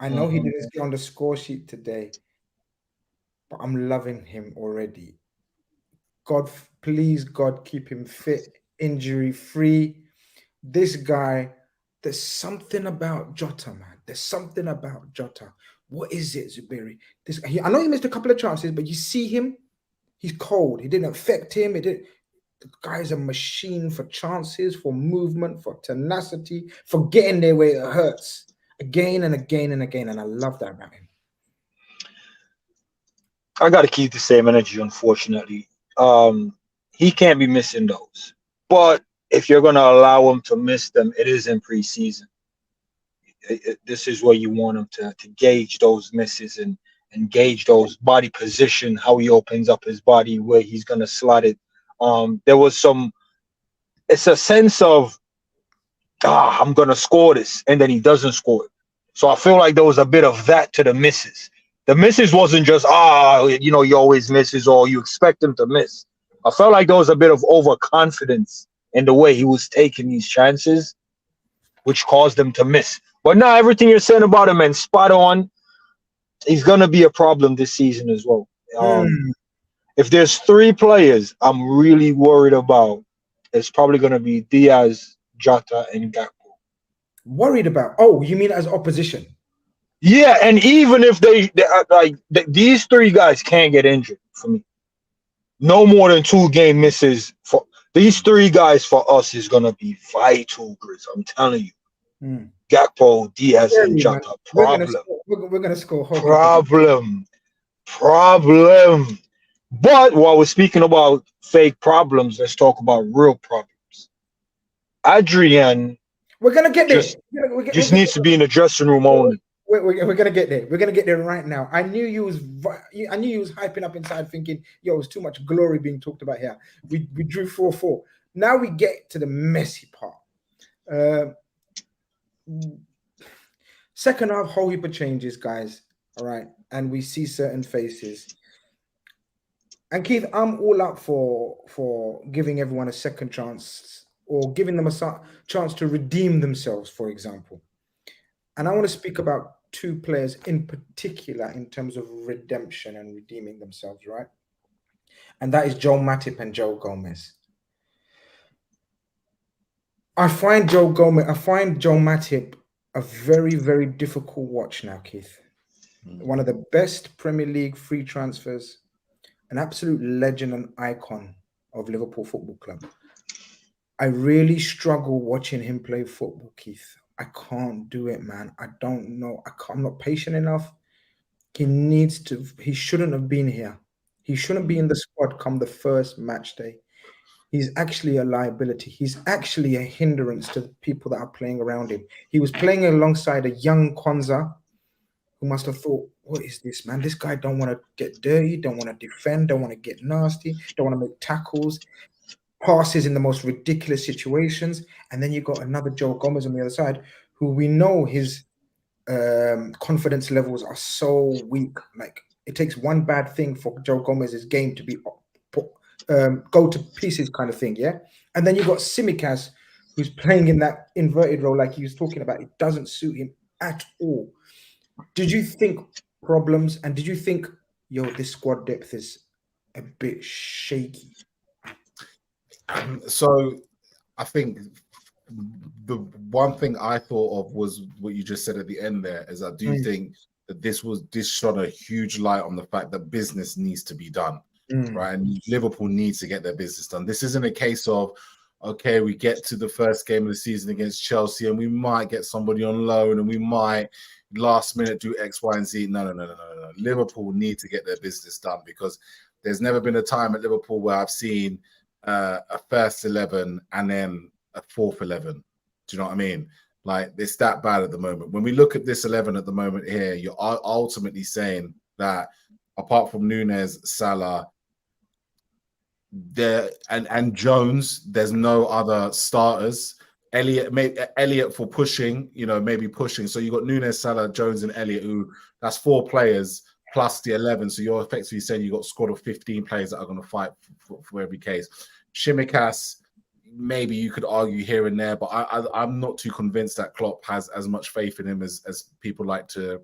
I know he didn't get on the score sheet today, but I'm loving him already. God, please, God, keep him fit, injury-free. This guy, there's something about Jota, man. There's something about Jota. What is it, Zuberi? I know he missed a couple of chances, but you see him, he's cold. It didn't affect him. The guy's a machine for chances, for movement, for tenacity, for getting there where it hurts again and again and again. And I love that about him. I got to keep the same energy, unfortunately. he can't be missing those. But if you're going to allow him to miss them, it is in preseason. This is where you want him to gauge those misses and gauge those body position, how he opens up his body, where he's going to slot it. There was it's a sense of, I'm going to score this, and then he doesn't score it. So I feel like there was a bit of that to the misses. The misses wasn't just, he always misses or you expect him to miss. I felt like there was a bit of overconfidence in the way he was taking these chances, which caused him to miss. But now everything you're saying about him, and spot on, he's going to be a problem this season as well. If there's 3 players I'm really worried about, it's probably going to be Diaz, Jota, and Gakpo. Worried about? Oh, you mean as opposition? Yeah, and even if they these 3 guys can't get injured for me. No more than 2 game misses for these 3 guys for us is going to be vital, Grizz. I'm telling you. Gakpo, Diaz, and Jota. Problem. We're gonna score. Problem. But while we're speaking about fake problems, let's talk about real problems. Adrian, we're gonna get there. Just needs to be in the dressing room only. We're gonna get there. We're gonna get there right now. I knew you was hyping up inside, thinking, "Yo, it's too much glory being talked about here." We drew 4-4. Now we get to the messy part. Second half, whole heap of changes, guys. All right, and we see certain faces. And Keith, I'm all up for giving everyone a second chance or giving them a chance to redeem themselves, for example. And I want to speak about 2 players in particular in terms of redemption and redeeming themselves, right? And that is Joe Matip and Joe Gomez. I find Joe Matip a very, very difficult watch now, Keith. One of the best Premier League free transfers, an absolute legend and icon of Liverpool Football Club. I really struggle watching him play football, Keith. I can't do it, man. I don't know. I'm not patient enough. He shouldn't have been here. He shouldn't be in the squad come the first match day. He's actually a liability. He's actually a hindrance to the people that are playing around him. He was playing alongside a young Konza who must have thought, what is this, man? This guy don't want to get dirty, don't want to defend, don't want to get nasty, don't want to make tackles, passes in the most ridiculous situations. And then you got another Joe Gomez on the other side, who we know his confidence levels are so weak. Like, it takes one bad thing for Joe Gomez's game to be go to pieces kind of thing, yeah? And then you got Tsimikas, who's playing in that inverted role like he was talking about. It doesn't suit him at all. Did you think problems, and did you think, this squad depth is a bit shaky? So I think the one thing I thought of was what you just said at the end there, is I do think that this shone a huge light on the fact that business needs to be done, right? And Liverpool needs to get their business done. This isn't a case of, okay, we get to the first game of the season against Chelsea and we might get somebody on loan and we might last minute do X, Y, and Z. No. Liverpool need to get their business done, because there's never been a time at Liverpool where I've seen a first 11 and then a fourth 11. Do you know what I mean? Like, it's that bad at the moment. When we look at this 11 at the moment here, you're ultimately saying that apart from Nunez, Salah, and Jones, there's no other starters. Elliot for pushing, maybe pushing. So you got Nunez, Salah, Jones, and Elliot, who that's 4 players plus the 11. So you're effectively saying you got a squad of 15 players that are going to fight for every case. Tsimikas, maybe you could argue here and there, but I'm not too convinced that Klopp has as much faith in him as people like to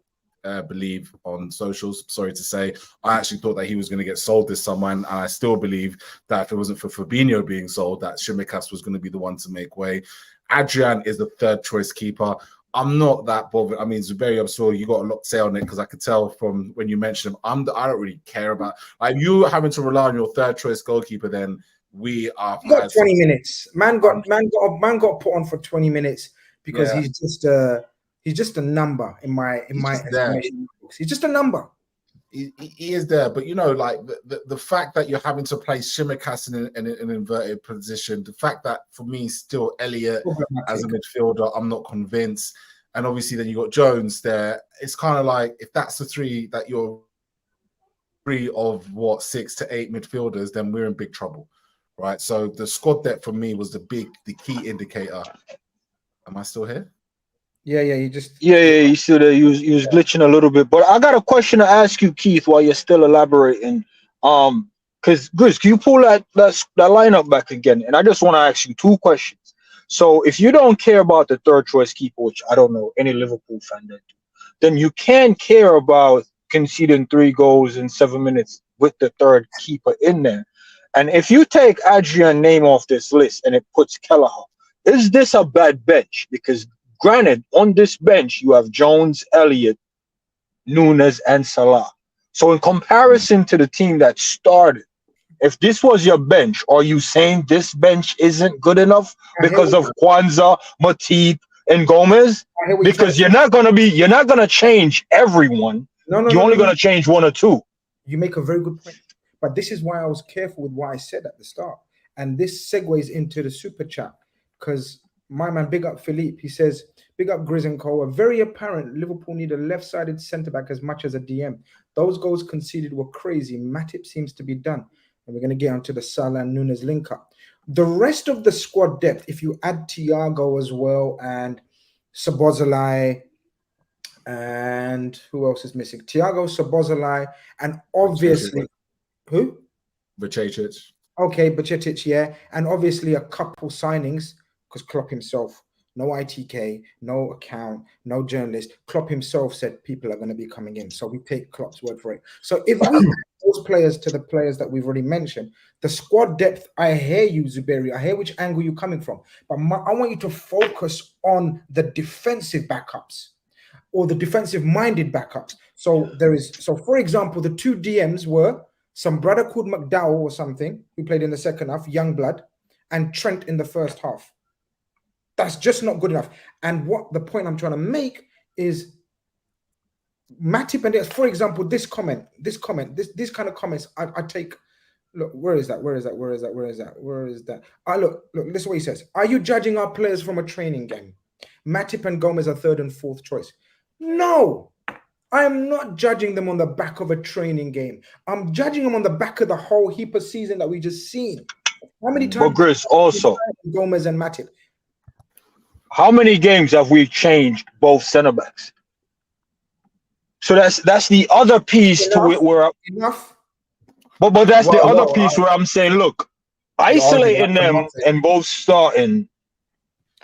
believe on socials. Sorry to say, I actually thought that he was going to get sold this summer, and I still believe that if it wasn't for Fabinho being sold, that Tsimikas was going to be the one to make way. Adrian is the third choice keeper. I'm not that bothered. I mean, it's very absurd. You got a lot to say on it, because I could tell from when you mentioned him. I don't really care about, like, you having to rely on your third choice goalkeeper. Then we are. Got 20 minutes. Man got put on for 20 minutes because he's just a number in my estimation. He's just a number. he is there, but you know, like the fact that you're having to play Shimikas in an inverted position, the fact that for me, still Elliott as a midfielder, I'm not convinced. And obviously, then you got Jones there. It's kind of like if that's the three that you're three of 6 to 8 midfielders, then we're in big trouble, right? So the squad depth for me was the key indicator. Am I still here? Yeah, you still there. You was glitching a little bit, but I got a question to ask you, Keith, while you're still elaborating. Because Grizz, can you pull that lineup back again? And I just want to ask you 2 questions. So if you don't care about the third choice keeper, which I don't know any Liverpool fan that do, then you can care about conceding 3 goals in 7 minutes with the third keeper in there. And if you take Adrian's name off this list and it puts Kelleher, is this a bad bench? Because granted, on this bench, you have Jones, Elliott, Nunez, and Salah. So in comparison to the team that started, if this was your bench, are you saying this bench isn't good enough because of Kwanzaa, Matip, and Gomez? Because you're not gonna change everyone. You're only gonna change 1 or 2. You make a very good point. But this is why I was careful with what I said at the start. And this segues into the super chat, because my man, big up Philippe, he says, big up Grizz and Co. A very apparent Liverpool need a left-sided centre-back as much as a DM. Those goals conceded were crazy. Matip seems to be done. And we're going to get onto the Salah and Nunez link-up. The rest of the squad depth, if you add Thiago as well, and Szoboszlai, and who else is missing? Thiago, Szoboszlai, and obviously... Who? Bajcetic. Okay, Bajcetic, yeah. And obviously a couple signings, because Klopp himself, no ITK, no account, no journalist. Klopp himself said people are going to be coming in. So we take Klopp's word for it. So if we add those players to the players that we've already mentioned, the squad depth, I hear you, Zuberi. I hear which angle you're coming from. But I want you to focus on the defensive backups or the defensive-minded backups. So for example, the 2 DMs were some brother called McDowell or something who played in the second half, young blood, and Trent in the first half. That's just not good enough. And what the point I'm trying to make is Matip and for example, this kind of comments, I take. Look, where is that? Look, this is what he says. Are you judging our players from a training game? Matip and Gomez are 3rd and 4th choice. No, I am not judging them on the back of a training game. I'm judging them on the back of the whole heap of season that we just seen. How many times? But Grizz, also Gomez and Matip. How many games have we changed both center backs? So that's the other piece to it where enough. But that's the other piece where I'm saying, look, isolating them and both starting.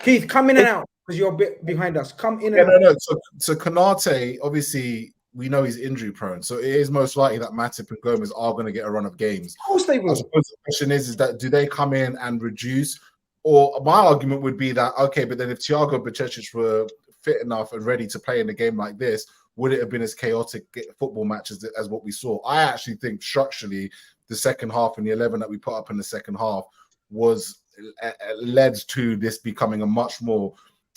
Keith, come in and out because you're a bit behind us. Come in and out. No. So Konate, obviously, we know he's injury prone. So it is most likely that Matip and Gomez are going to get a run of games. Of course they will. I suppose the question is that do they come in and reduce? Or my argument would be that, okay, but then if Thiago and Bajcetic were fit enough and ready to play in a game like this, would it have been as chaotic football match as what we saw? I actually think structurally, the second half and the 11 that we put up in the second half was led to this becoming a much more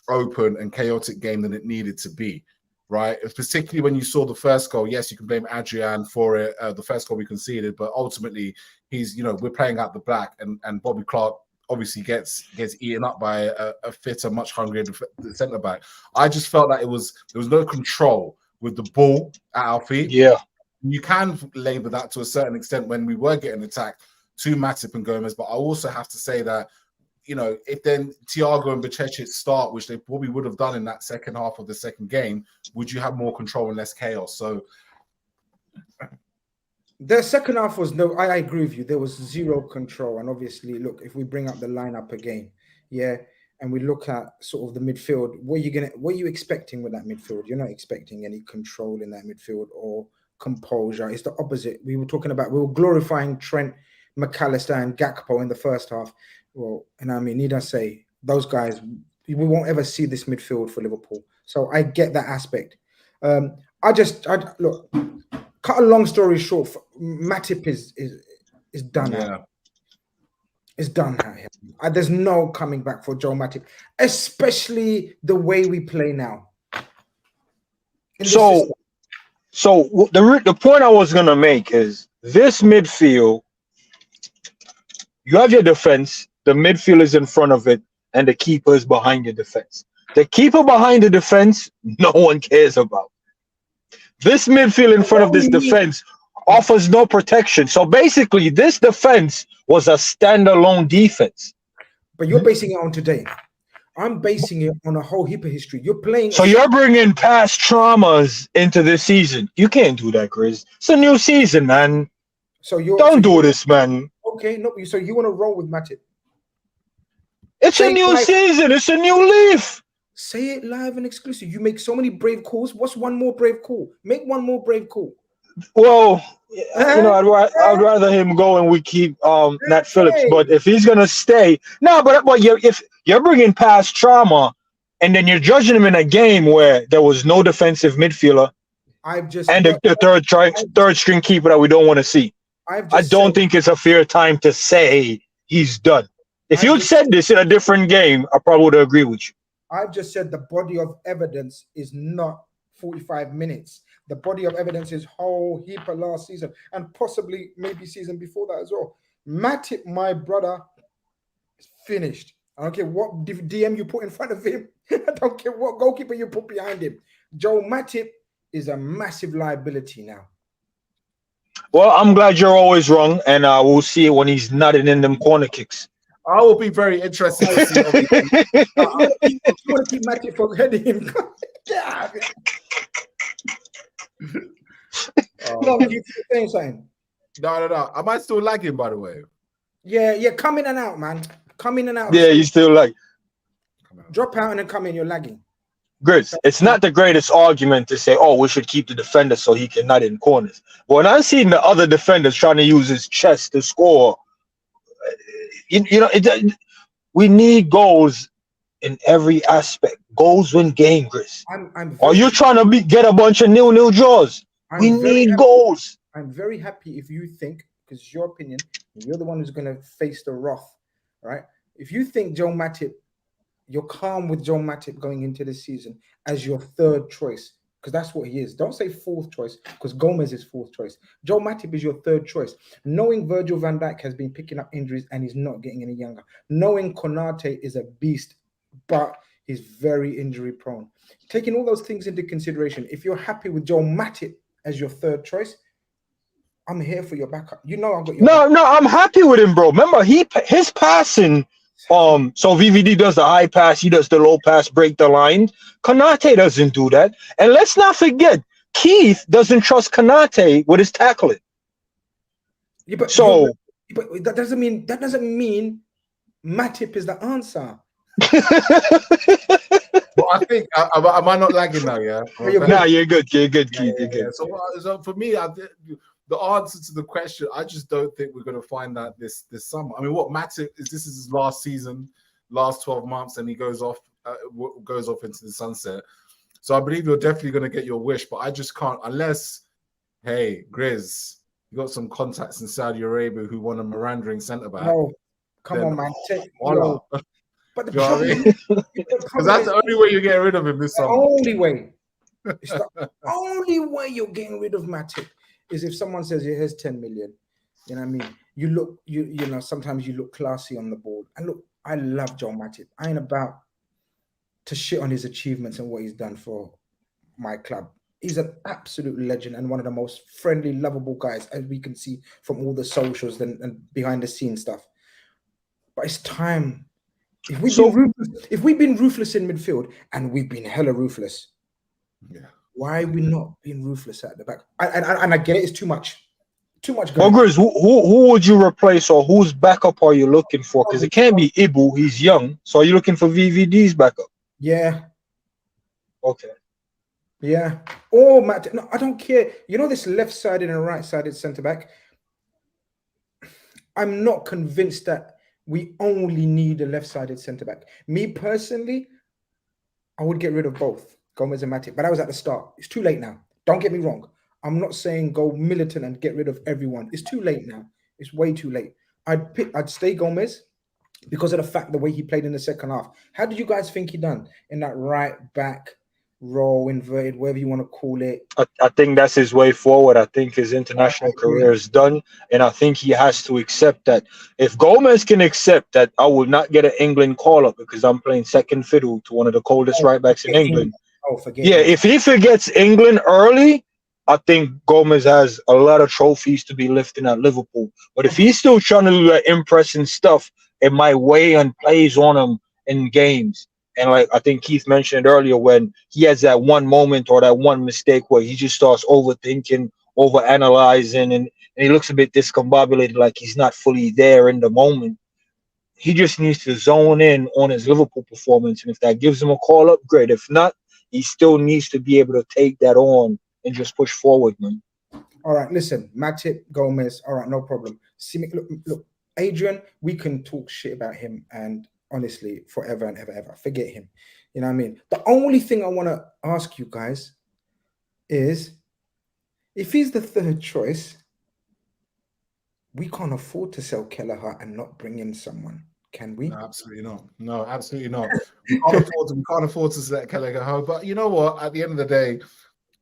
open and chaotic game than it needed to be, right? Particularly when you saw the first goal. Yes, you can blame Adrian for it, the first goal we conceded, but ultimately, we're playing out the black, and Bobby Clark obviously gets eaten up by a fitter, much hungrier centre back. I just felt that there was no control with the ball at our feet. Yeah, you can label that to a certain extent when we were getting attacked to Matip and Gomez, but I also have to say that if then Thiago and Bajcetic start, which they probably would have done in that second half of the second game, would you have more control and less chaos? So the second half was I agree with you. There was zero control. And obviously, look, if we bring up the lineup again, and we look at sort of the midfield, what are you expecting with that midfield? You're not expecting any control in that midfield or composure. It's the opposite. We were glorifying Trent, McAllister, and Gakpo in the first half. Well, and I mean, need I say, those guys, we won't ever see this midfield for Liverpool. So I get that aspect. Look, cut a long story short, Matip is done now. It's done now. There's no coming back for Joe Matip, especially the way we play now. So So the point I was gonna make is this midfield. You have your defense. The midfield is in front of it, and the keeper is behind your defense. The keeper behind the defense, no one cares about. This midfield in front of this defense offers no protection. So basically, this defense was a standalone defense. But you're basing it on today. I'm basing it on a whole heap of history. You're playing. So you're bringing past traumas into this season. You can't do that, Chris. It's a new season, man. So you don't do this, man. Okay, no. So you want to roll with Matip? It's a new season. It's a new leaf. Say it live and exclusive. You make so many brave calls. What's one more brave call? Make one more brave call. Well, you know, I'd rather him go and we keep Nat Phillips. But if he's gonna stay, no. But if you're bringing past trauma, and then you're judging him in a game where there was no defensive midfielder, the third string keeper that we don't want to see. I don't think it's a fair time to say he's done. If you'd said this in a different game, I probably would agree with you. I've just said the body of evidence is not 45 minutes. The body of evidence is whole heap of last season and possibly maybe season before that as well. Matip, my brother, is finished. I don't care what DM you put in front of him. I don't care what goalkeeper you put behind him. Joe Matip is a massive liability now. Well, I'm glad you're always wrong, and we'll see it when he's nutting in them corner kicks. I will be very interested to see. I want to keep Matip from heading him. You saying something? No. Am I still lagging, by the way? Yeah. Come in and out, man. Come in and out. Yeah, you still like. Drop out and then come in. You're lagging. Grizz, it's not the greatest argument to say, oh, we should keep the defender so he can nut in corners. But when I've seen the other defenders trying to use his chest to score, we need goals in every aspect. Goals win game, Grizz. Are you trying to get a bunch of nil-nil draws? We need goals. I'm very happy if you think, because it's your opinion, you're the one who's going to face the wrath, right? If you think Joe Matip, you're calm with Joe Matip going into this season as your third choice, because that's what he is. Don't say fourth choice, because Gomez is fourth choice. Joe Matip is your third choice. Knowing Virgil van Dijk has been picking up injuries and he's not getting any younger. Knowing Konate is a beast, but he's very injury prone. Taking all those things into consideration, if you're happy with Joe Matip as your third choice, I'm here for your backup. You know I've got your backup. No, I'm happy with him, bro. Remember, his passing. So VVD does the high pass, he does the low pass, break the line. Konate doesn't do that. And let's not forget, Keith doesn't trust Konate with his tackling. Yeah, but that doesn't mean Matip is the answer. Well, I think am I not lagging now? Yeah. No, you're good. You're good, Keith. You're good. So for me, the answer to the question, I just don't think we're going to find that this summer. I mean, what Matip is? This is his last season, last 12 months, and he goes off into the sunset. So I believe you're definitely going to get your wish, but I just can't unless, hey, Grizz, you got some contacts in Saudi Arabia who want a Mirandering centre back. No, come on, man. But the problem, because that's the only way you're getting rid of him this summer. Only way. It's the only way you're getting rid of Matip is if someone says, yeah, here's 10 million. You know what I mean? You know, sometimes you look classy on the board. And look, I love Joe Matip. I ain't about to shit on his achievements and what he's done for my club. He's an absolute legend and one of the most friendly, lovable guys, as we can see from all the socials and behind the scenes stuff. But it's time. If we've been ruthless in midfield, and we've been hella ruthless, why are we not being ruthless at the back? And I get it, it's too much. Well, Grizz, who would you replace or whose backup are you looking for? Because it can't be Ibu, he's young. So are you looking for VVD's backup? Yeah. Okay. Yeah. Or Matt, no, I don't care. You know this left-sided and right-sided centre-back? I'm not convinced that we only need a left-sided centre-back. Me personally, I would get rid of both, Gomez and Matip. But that was at the start. It's too late now. Don't get me wrong. I'm not saying go militant and get rid of everyone. It's too late now. It's way too late. I'd stay Gomez because of the way he played in the second half. How did you guys think he done in that right back role, inverted, whatever you want to call it. I think that's his way forward. I think his international career is done, and I think he has to accept that. If Gomez can accept that, I will not get an England call up because I'm playing second fiddle to one of the coldest right backs in England. Yeah, if he forgets England early, I think Gomez has a lot of trophies to be lifting at Liverpool. But if he's still trying to do that impressing stuff, it might weigh and plays on him in games. And like I think Keith mentioned earlier, when he has that one moment or that one mistake where he just starts overthinking, overanalyzing, and he looks a bit discombobulated, like he's not fully there in the moment. He just needs to zone in on his Liverpool performance. And if that gives him a call up, great. If not, he still needs to be able to take that on and just push forward, man. All right, listen, Matip, Gomez, all right, no problem. See, look, Adrian, we can talk shit about him and honestly, forever and ever. Forget him. You know what I mean? The only thing I want to ask you guys is, if he's the third choice, we can't afford to sell Kelleher and not bring in someone, can we? No, absolutely not. No, absolutely not. We can't afford to select Kelleher. But you know what? At the end of the day,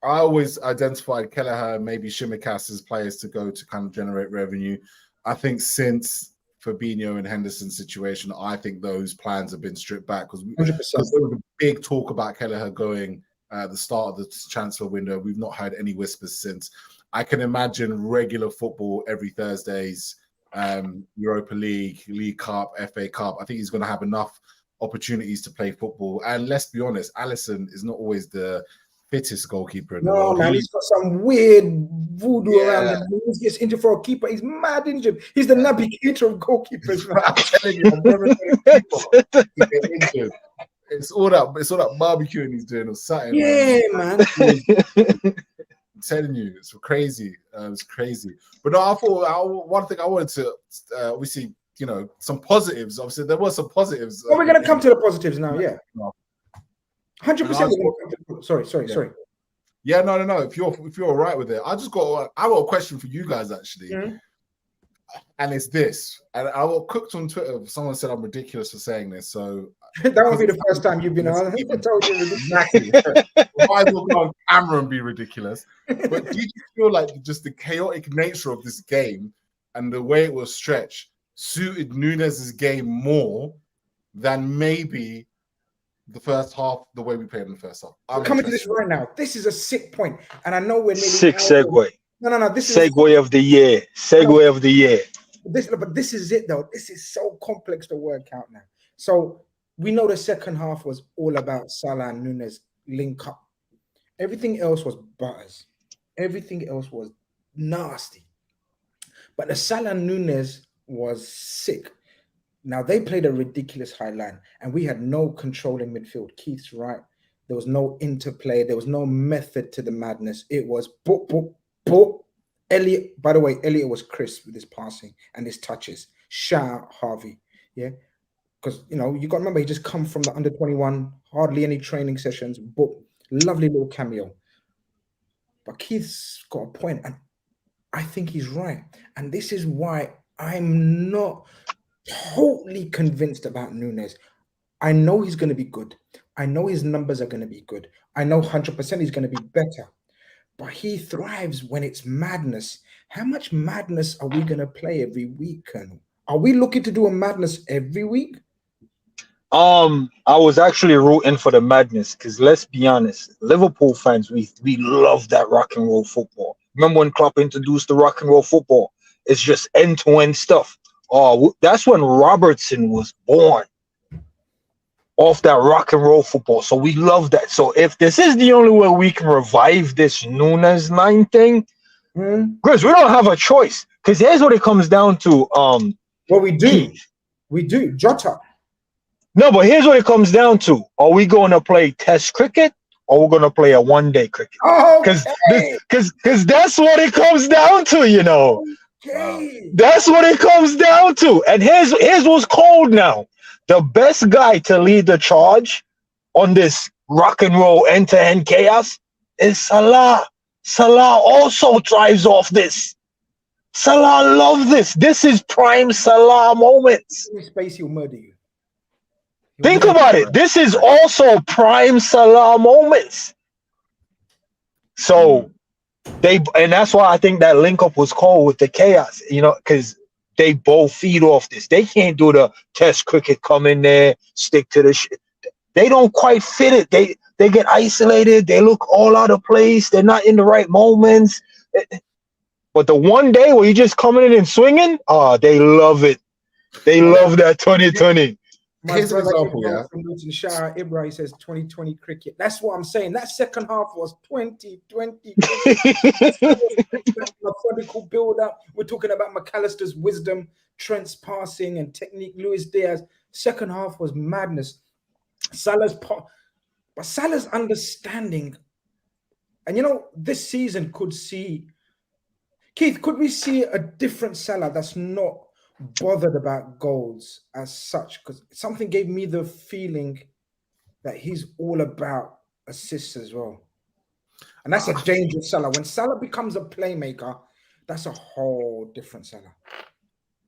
I always identified Kelleher, maybe Shimikas as players to go to kind of generate revenue. I think since Fabinho and Henderson's situation, I think those plans have been stripped back because there was a big talk about Kelleher going at the start of the transfer window. We've not heard any whispers since. I can imagine regular football every Thursdays, Europa League, League Cup, FA Cup. I think he's going to have enough opportunities to play football. And let's be honest, Alisson is not always the fittest goalkeeper in the world. No, man, he's got some weird voodoo around him. He gets injured for a keeper. He's mad injured. He's the Naby Keita of goalkeepers. I'm telling you, I've never seen a keeper get injured. It's all that barbecuing he's doing or something. Yeah, man. I'm telling you, it's crazy. It's crazy. But no, I thought one thing I wanted to obviously, you know, some positives. Obviously, there were some positives. Well, we're gonna come to the positives now. Yeah. 100%. Sorry. Yeah, no. If you're all right with it, I got a question for you guys actually, and it's this. And I got cooked on Twitter. Someone said I'm ridiculous for saying this, so that won't be the first time you've been on. I told you exactly. Why will go on camera and be ridiculous? But did you feel like just the chaotic nature of this game and the way it was stretched suited Nunez's game more than maybe the first half, the way we played in the first half? I'm coming to this right now. This is a sick point, and I know we're nearly sick segue. No. This is segue of the year. Segue of the year. But this is it though. This is so complex to work out now. So we know the second half was all about Salah and Nunez link up. Everything else was butters. Everything else was nasty. But the Salah and Nunez was sick. Now, they played a ridiculous high line, and we had no control in midfield. Keith's right. There was no interplay. There was no method to the madness. It was boop, boop, boop. Elliot, by the way, Elliot was crisp with his passing and his touches. Shout out Harvey. Yeah. Because, you know, you got to remember, he just come from the under-21, hardly any training sessions. Boop. Lovely little cameo. But Keith's got a point, and I think he's right. And this is why I'm not totally convinced about Nunez. I know he's going to be good. I know his numbers are going to be good. I know 100% he's going to be better. But he thrives when it's madness. How much madness are we going to play every week, Colonel? Are we looking to do a madness every week? I was actually rooting for the madness because let's be honest, Liverpool fans, we love that rock and roll football. Remember when Klopp introduced the rock and roll football? It's just end-to-end stuff. Oh, that's when Robertson was born, off that rock and roll football. So we love that. So if this is the only way we can revive this Nunez 9 thing, Chris, we don't have a choice. Because here's what it comes down to. Well, we do. We do. Jota. No, but here's what it comes down to. Are we going to play test cricket or we're going to play a one-day cricket? Because that's what it comes down to, you know. Okay. That's what it comes down to. And here's what's cold now. The best guy to lead the charge on this rock and roll end-to-end chaos is Salah. Salah also thrives off this. Salah loves this. This is prime Salah moments. In space, he'll murder you. Think about it. This is also prime Salah moments. So and that's why I think that link up was called with the chaos, you know, because they both feed off this. They can't do the test cricket, come in there, stick to the shit. They don't quite fit it. They get isolated. They look all out of place. They're not in the right moments. But the one day where you're just coming in and swinging, they love it. They love that 2020. Here's an example, yeah. From Luton, shout out Ibra, he says 2020 cricket. That's what I'm saying. That second half was 2020 methodical build-up. We're talking about McAllister's wisdom, Trent's passing and technique, Luis Diaz. Second half was madness. But Salah's understanding, and you know, this season could see, Keith, could we see a different Salah that's not bothered about goals as such? Because something gave me the feeling that he's all about assists as well. And that's a dangerous Salah. When Salah becomes a playmaker, that's a whole different Salah.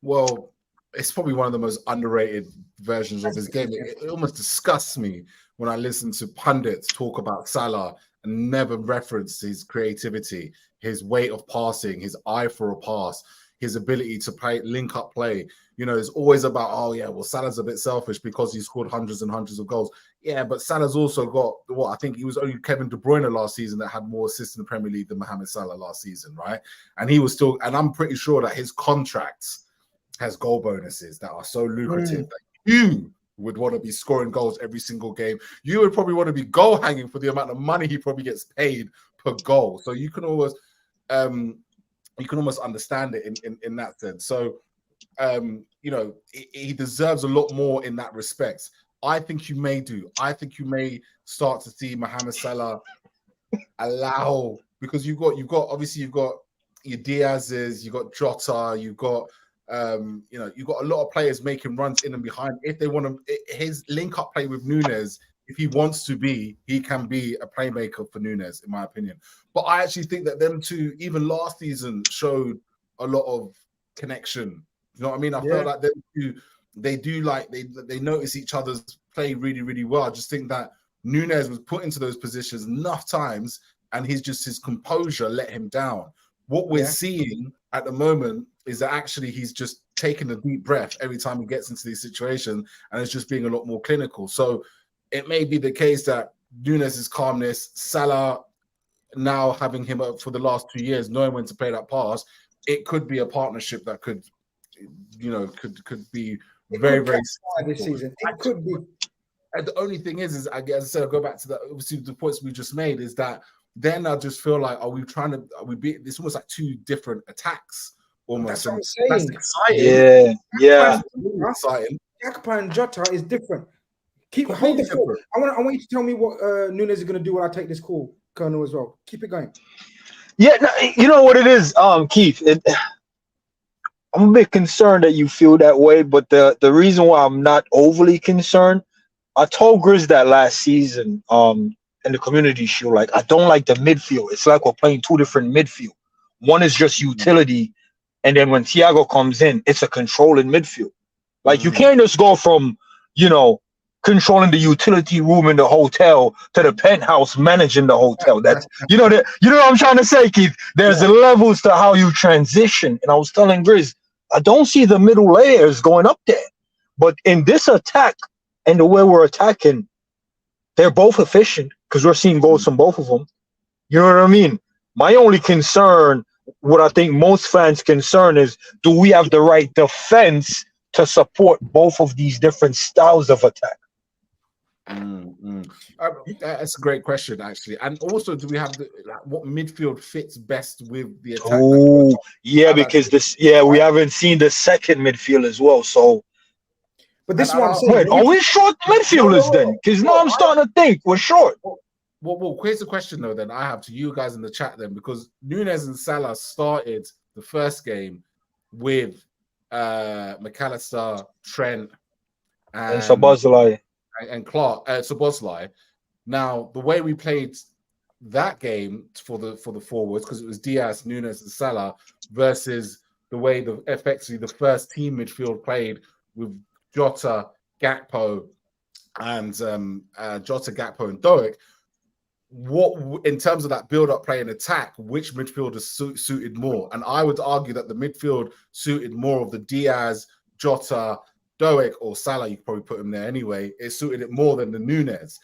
Well, it's probably one of the most underrated versions of his game. It almost disgusts me when I listen to pundits talk about Salah and never reference his creativity, his way of passing, his eye for a pass, his ability to play link-up play. You know, it's always about, oh, yeah, well, Salah's a bit selfish because he scored hundreds and hundreds of goals. Yeah, but Salah's also got, I think he was only Kevin De Bruyne last season that had more assists in the Premier League than Mohamed Salah last season, right? And he was still, and I'm pretty sure that his contracts has goal bonuses that are so lucrative that you would want to be scoring goals every single game. You would probably want to be goal hanging for the amount of money he probably gets paid per goal. So you can always understand it in that sense. So you know, he deserves a lot more in that respect. I think you may start to see Mohamed Salah allow, because you've got your Diaz's, you've got Jota, you've got you've got a lot of players making runs in and behind. If they want to, his link-up play with Nunez, if he wants to be, he can be a playmaker for Nunez, in my opinion. But I actually think that them two, even last season, showed a lot of connection. You know what I mean? I felt like them two, they notice each other's play really, really well. I just think that Nunez was put into those positions enough times, and his composure let him down. What we're seeing at the moment is that actually he's just taking a deep breath every time he gets into these situations, and it's just being a lot more clinical. So it may be the case that Nunez's calmness, Salah now having him up for the last 2 years, knowing when to play that pass, it could be a partnership that could be very, very this season. It could be. And the only thing is I guess I said, I'll go back to that. Obviously, the points we just made is that then I just feel like, it's almost like two different attacks almost. That's what I'm saying. That's exciting. Yeah. Exciting. Gakpo and Jota is different. Hold the call. I want you to tell me what Nunez is going to do when I take this call, Colonel, as well. Keep it going. Yeah, no, you know what it is, Keith. I'm a bit concerned that you feel that way, but the reason why I'm not overly concerned, I told Grizz that last season in the community show, like, I don't like the midfield. It's like we're playing two different midfield. One is just utility, and then when Thiago comes in, it's a controlling midfield. Like, you can't just go from, controlling the utility room in the hotel to the penthouse managing the hotel. That's you know what I'm trying to say, Keith. There's levels to how you transition. And I was telling Grizz, I don't see the middle layers going up there. But in this attack and the way we're attacking, they're both efficient because we're seeing goals from both of them. You know what I mean? My only concern, what I think most fans' concern is, do we have the right defense to support both of these different styles of attack? That's a great question, actually. And also, do we have what midfield fits best with the attack? Oh, yeah, because we haven't seen the second midfield as well. So, but this one, wait, are we short midfielders then? Because now I'm starting to think we're short. Well, here's the question though. Then I have to you guys in the chat then, because Nunez and Salah started the first game with McAllister, Trent, and Szoboszlai. And Clark, Szoboszlai. Now, the way we played that game for the forwards, because it was Diaz, Nunez, and Salah, versus the way effectively the first team midfield played with Jota, Gakpo, and Jota, Gakpo, and Doak, what in terms of that build-up play and attack, which midfielders suited more? And I would argue that the midfield suited more of the Diaz, Jota, Doak, or Salah. You could probably put him there anyway. It suited it more than the Nunez.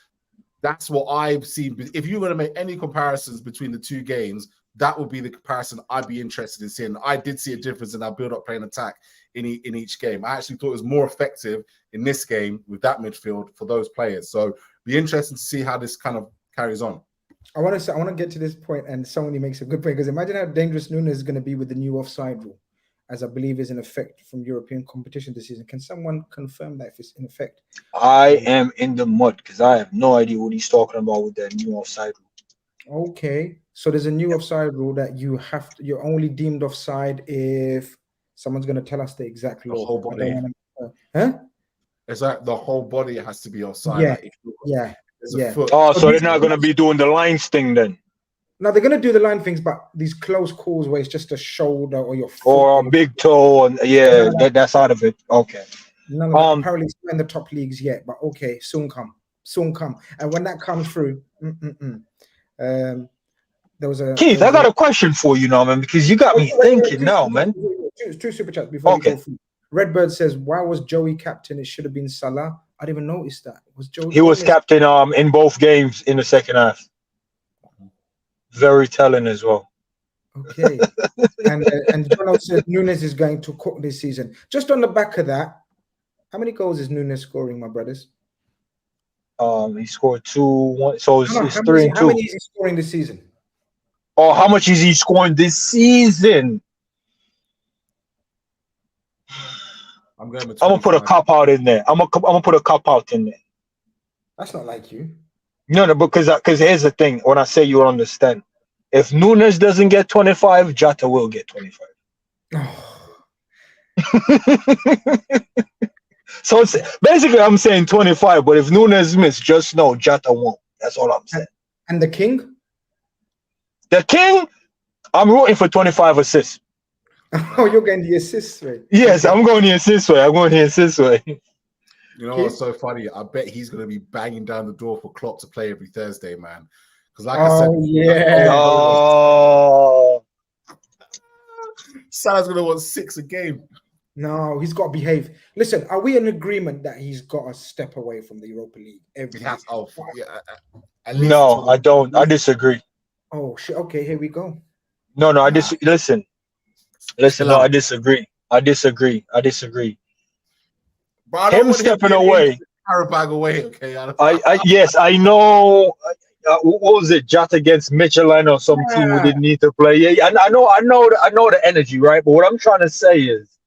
That's what I've seen. If you're going to make any comparisons between the two games, that would be the comparison I'd be interested in seeing. I did see a difference in our build-up play and attack in each game. I actually thought it was more effective in this game with that midfield for those players. So be interesting to see how this kind of carries on. I want to get to this point, and somebody makes a good point, because imagine how dangerous Nunez is going to be with the new offside rule, as I believe is in effect from European competition this season. Can someone confirm that if it's in effect? I am in the mud because I have no idea what he's talking about with that new offside rule. Okay, so there's a new offside rule that you're only deemed offside if someone's going to tell us the exact law. The whole body. It's like the whole body has to be offside. Yeah, like yeah. Foot. Oh, so they're not going to be doing the lines thing then? No, they're going to do the line things, but these close calls where it's just a shoulder or your foot or a big toe, and that's out of it. Okay. None of that. Apparently, it's not in the top leagues yet, but okay, soon come. And when that comes through, there was a Keith. I got a question for you now, man, because you got me thinking now, man. Two super chats before we go through. Redbird says, "Why was Joey captain? It should have been Salah." I didn't even notice that. Was Joey? He was captain in both games in the second half. Very telling as well. Okay. and Jono says Nunez is going to cook this season. Just on the back of that, how many goals is Nunez scoring, my brothers? He scored 2-1. So it's 3-2. How many is he scoring this season? Oh, how much is he scoring this season? I'm going to put a cop out in there. I'm gonna put a cop out in there. That's not like you. No, because here's the thing. When I say you will understand, if Nunez doesn't get 25, Jota will get 25. Oh. So it's basically I'm saying 25, but if Nunez miss, just know Jota won't. That's all I'm saying. And the king? The king, I'm rooting for 25 assists. Oh, you're getting the assist way. Yes, I'm going the assist way. You know what's so funny? I bet he's going to be banging down the door for Klopp to play every Thursday, man. Because like I said, Salah's going to want 6 a game. No, he's got to behave. Listen, are we in agreement that he's got to step away from the Europa League every year? No, I don't. I disagree. Oh, shit. Okay, here we go. No, I listen. No, I disagree. But him stepping away. Carabag away, okay. Yes, I know. What was it? Jota against Michelin or some team who didn't need to play. Yeah, I know the energy, right? But what I'm trying to say is,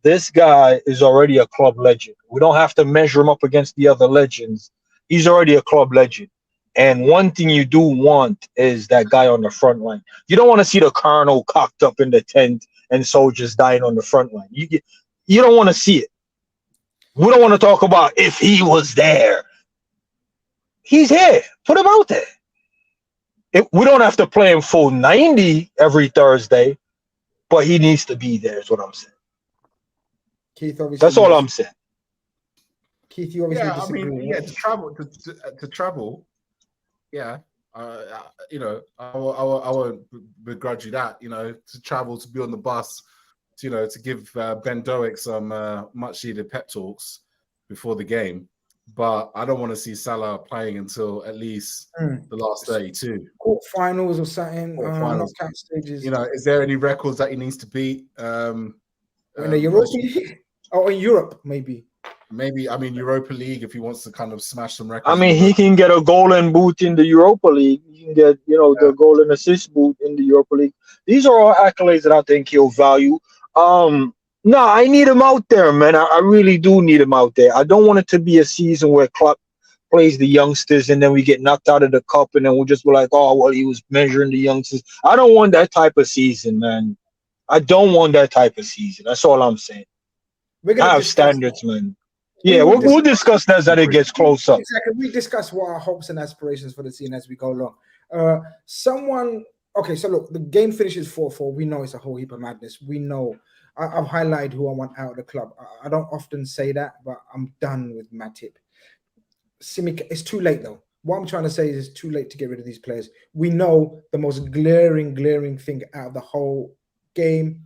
this guy is already a club legend. We don't have to measure him up against the other legends. He's already a club legend. And one thing you do want is that guy on the front line. You don't want to see the colonel cocked up in the tent and soldiers dying on the front line. You don't want to see it. We don't want to talk about if he was there. He's here. Put him out there. We don't have to play him full 90 every Thursday, but he needs to be there is what I'm saying. Keith, obviously, that's all I'm saying. Keith, you obviously disagree. I mean, to travel. Yeah, you know, I won't begrudge you that. You know, to travel, to be on the bus, to give Ben Doak some much needed pep talks before the game. But I don't want to see Salah playing until at least the last 32 quarterfinals or something. Knockout stages. You know, is there any records that he needs to beat? In the Europa League or in Europe, maybe. Maybe, I mean, Europa League, if he wants to kind of smash some records. I mean, he can get a golden boot in the Europa League. He can get, the golden assist boot in the Europa League. These are all accolades that I think he'll value. No, I need him out there, man. I really do need him out there. I don't want it to be a season where Klopp plays the youngsters and then we get knocked out of the cup and then we'll just be like, oh, well, he was measuring the youngsters. I don't want that type of season, man. I don't want that type of season. That's all I'm saying. I have standards, man. Yeah, we'll discuss that as it gets closer. Exactly. We discuss what our hopes and aspirations for the season as we go along. Okay, so look, the game finishes 4-4. We know it's a whole heap of madness. We know. I've highlighted who I want out of the club. I don't often say that, but I'm done with Matip. Simic, it's too late though. What I'm trying to say is it's too late to get rid of these players. We know the most glaring thing out of the whole game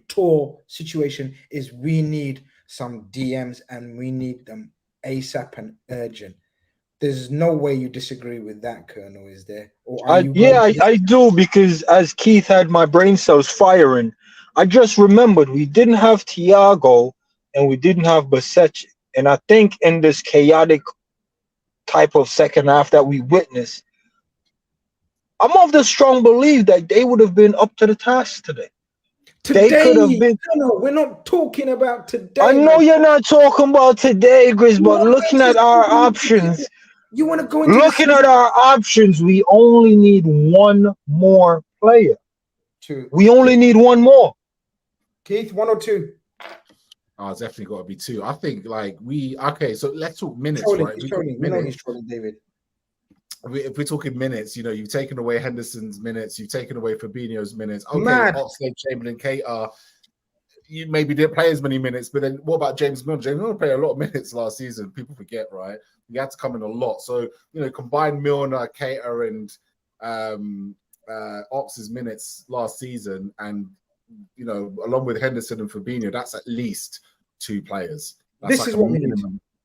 tour situation is we need some DMs and we need them ASAP and urgent. There's no way you disagree with that, Colonel, is there? Or are you I do, because as Keith had my brain cells firing, I just remembered we didn't have Thiago and we didn't have Basecchi. And I think in this chaotic type of second half that we witnessed, I'm of the strong belief that they would have been up to the task today. They could have been. No, we're not talking about today. I know you're not talking about today, Grizz, but looking at our options, you want to go into looking at our options, we only need one more player. Two. We only need one more. Keith, 1 or 2? Oh, it's definitely got to be 2. I think okay, so let's talk minutes, trolling, right? He's trolling. We know he's trolling, David. If we're talking minutes, you've taken away Henderson's minutes, you've taken away Fabinho's minutes. Okay, Oxlade-Chamberlain, Keita, you maybe didn't play as many minutes, but then what about James Milner? James Milner played a lot of minutes last season. People forget, right? He had to come in a lot. So, combine Milner, Keita, and Ox's minutes last season, and along with Henderson and Fabinho, that's at least 2 players. That's this is what we need.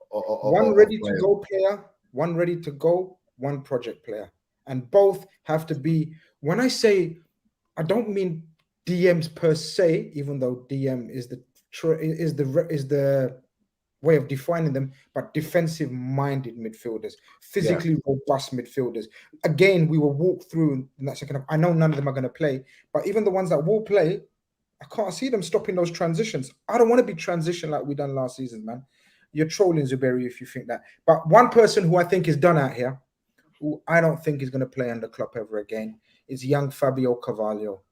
One ready to go player, one ready to go, one project player, and both have to be. When I say, I don't mean DMs per se, even though DM is the way of defining them, but defensive-minded midfielders, physically robust midfielders. Again, we will walk through in that second half. I know none of them are going to play, but even the ones that will play, I can't see them stopping those transitions. I don't want to be transition like we done last season, man. You're trolling, Zuberi, if you think that. But one person who I think is done out here, who I don't think is going to play under Klopp ever again, is young Fabio Carvalho.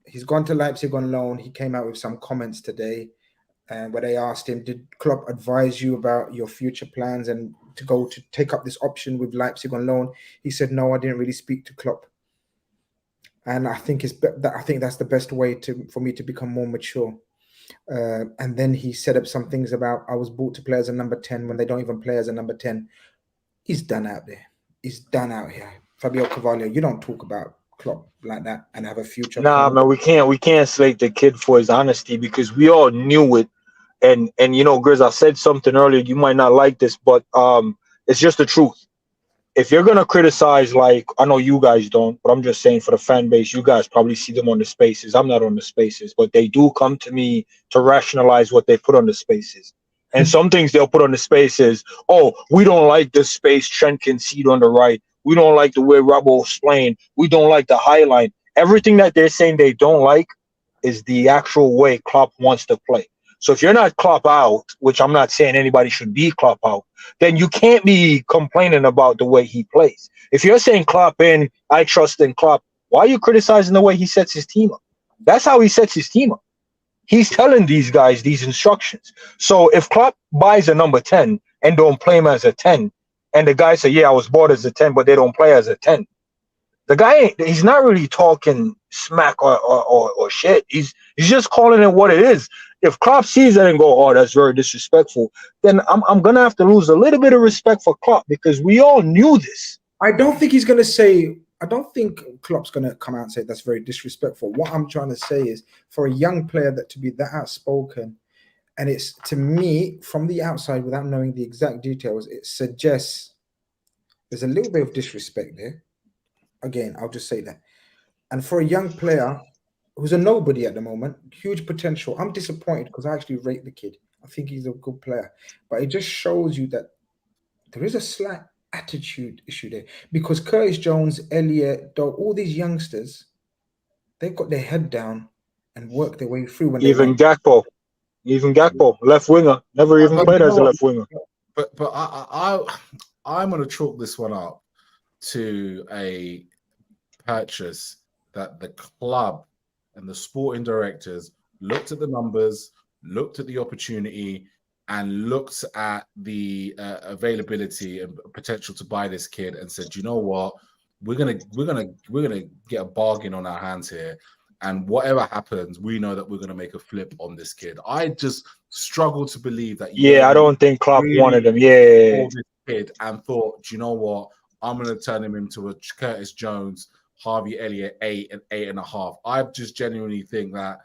He's gone to Leipzig on loan. He came out with some comments today where they asked him, did Klopp advise you about your future plans and to take up this option with Leipzig on loan? He said, no, I didn't really speak to Klopp. And I think that's the best way for me to become more mature. And then he said up some things about I was bought to play as a number 10 when they don't even play as a number 10. He's done out there. He's done out here. Fabio Carvalho, you don't talk about Klopp like that and have a future. Nah, man, we can't slate the kid for his honesty, because we all knew it. And Grizz, I said something earlier, you might not like this, but it's just the truth. If you're gonna criticize, like, I know you guys don't, but I'm just saying for the fan base, you guys probably see them on the spaces. I'm not on the spaces, but they do come to me to rationalize what they put on the spaces. And some things they'll put on the spaces, oh, we don't like this space Trent can see on the right. We don't like the way Robbo's playing. We don't like the highline. Everything that they're saying they don't like is the actual way Klopp wants to play. So if you're not Klopp out, which I'm not saying anybody should be Klopp out, then you can't be complaining about the way he plays. If you're saying Klopp in, I trust in Klopp, why are you criticizing the way he sets his team up? That's how he sets his team up. He's telling these guys these instructions. So if Klopp buys a number 10 and don't play him as a 10, and the guy say, yeah, I was bought as a 10, but they don't play as a 10, the guy, he's not really talking smack or shit. He's just calling it what it is. If Klopp sees it and go, oh, that's very disrespectful, then I'm going to have to lose a little bit of respect for Klopp, because we all knew this. I don't think he's going to say, I don't think Klopp's going to come out and say that's very disrespectful. What I'm trying to say is, for a young player that to be that outspoken, and it's, to me, from the outside, without knowing the exact details, it suggests there's a little bit of disrespect there. Again, I'll just say that. And for a young player who's a nobody at the moment, huge potential. I'm disappointed because I actually rate the kid. I think he's a good player. But it just shows you that there is a slight attitude issue there. Because Curtis Jones, Elliott, all these youngsters, they've got their head down and worked their way through. Even Gakpo, left winger, never even played as a left winger. But I'm going to chalk this one up to a purchase that the club and the sporting directors looked at the numbers, looked at the opportunity, and looked at the availability and potential to buy this kid, and said, you know what, we're gonna get a bargain on our hands here, and whatever happens, we know that we're gonna make a flip on this kid. I just struggle to believe that. I don't think Klopp wanted him. kid and thought, do you know what? I'm going to turn him into a Curtis Jones, Harvey Elliott, 8 and 8.5. I just genuinely think that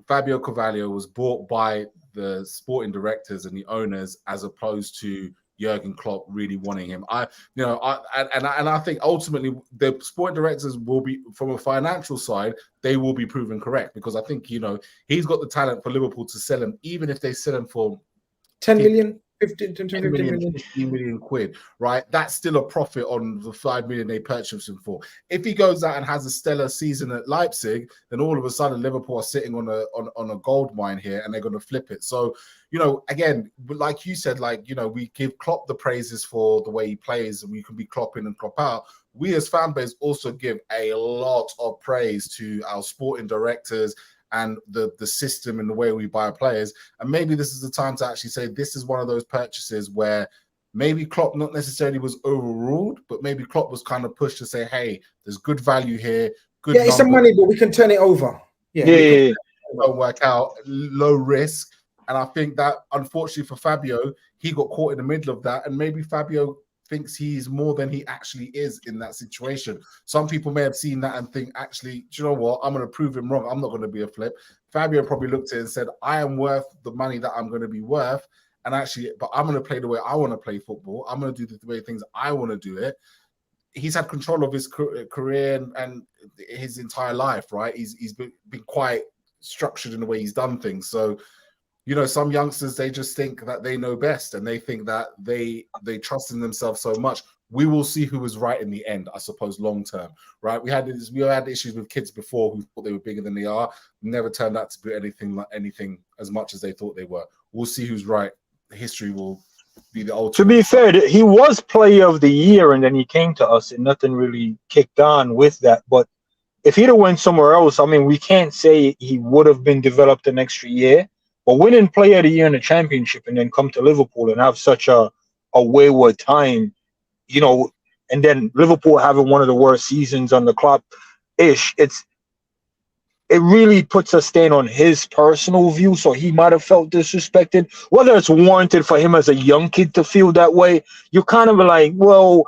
Fabio Carvalho was bought by the sporting directors and the owners as opposed to Jurgen Klopp really wanting him. I think ultimately the sporting directors will be, from a financial side, they will be proven correct, because I think, he's got the talent for Liverpool to sell him, even if they sell him for 10 million, 15 to 15 million. 15 million quid, right? That's still a profit on the 5 million they purchased him for. If he goes out and has a stellar season at Leipzig, then all of a sudden Liverpool are sitting on a gold mine here, and they're going to flip it. So, again, like you said, we give Klopp the praises for the way he plays, and we can be Klopp in and Klopp out. We as fan base also give a lot of praise to our sporting directors and the system and the way we buy players. And maybe this is the time to actually say this is one of those purchases where maybe Klopp not necessarily was overruled, but maybe Klopp was kind of pushed to say, hey, there's good value here. Good it's some money, but we can turn it over. It won't work out, low risk. And I think that, unfortunately for Fabio, he got caught in the middle of that. And maybe Fabio thinks he's more than he actually is in that situation. Some people may have seen that and think, actually, do you know what? I'm going to prove him wrong. I'm not going to be a flip. Fabio probably looked at it and said, I am worth the money that I'm going to be worth. And actually, but I'm going to play the way I want to play football. I'm going to do the way things I want to do it. He's had control of his career and his entire life, right? He's been quite structured in the way he's done things. So, some youngsters, they just think that they know best, and they think that they trust in themselves so much. We will see who was right in the end, I suppose, long term, right? We had issues with kids before who thought they were bigger than they are, never turned out to be anything as much as they thought they were. We'll see who's right. History will be the ultimate. To be fair, he was player of the year, and then he came to us, and nothing really kicked on with that. But if he'd have went somewhere else, I mean, we can't say he would have been developed an extra year. But winning player of the year in the championship and then come to Liverpool and have such a wayward time, and then Liverpool having one of the worst seasons on the clock-ish, it really puts a stain on his personal view. So he might have felt disrespected. Whether it's warranted for him as a young kid to feel that way, you're kind of like, well,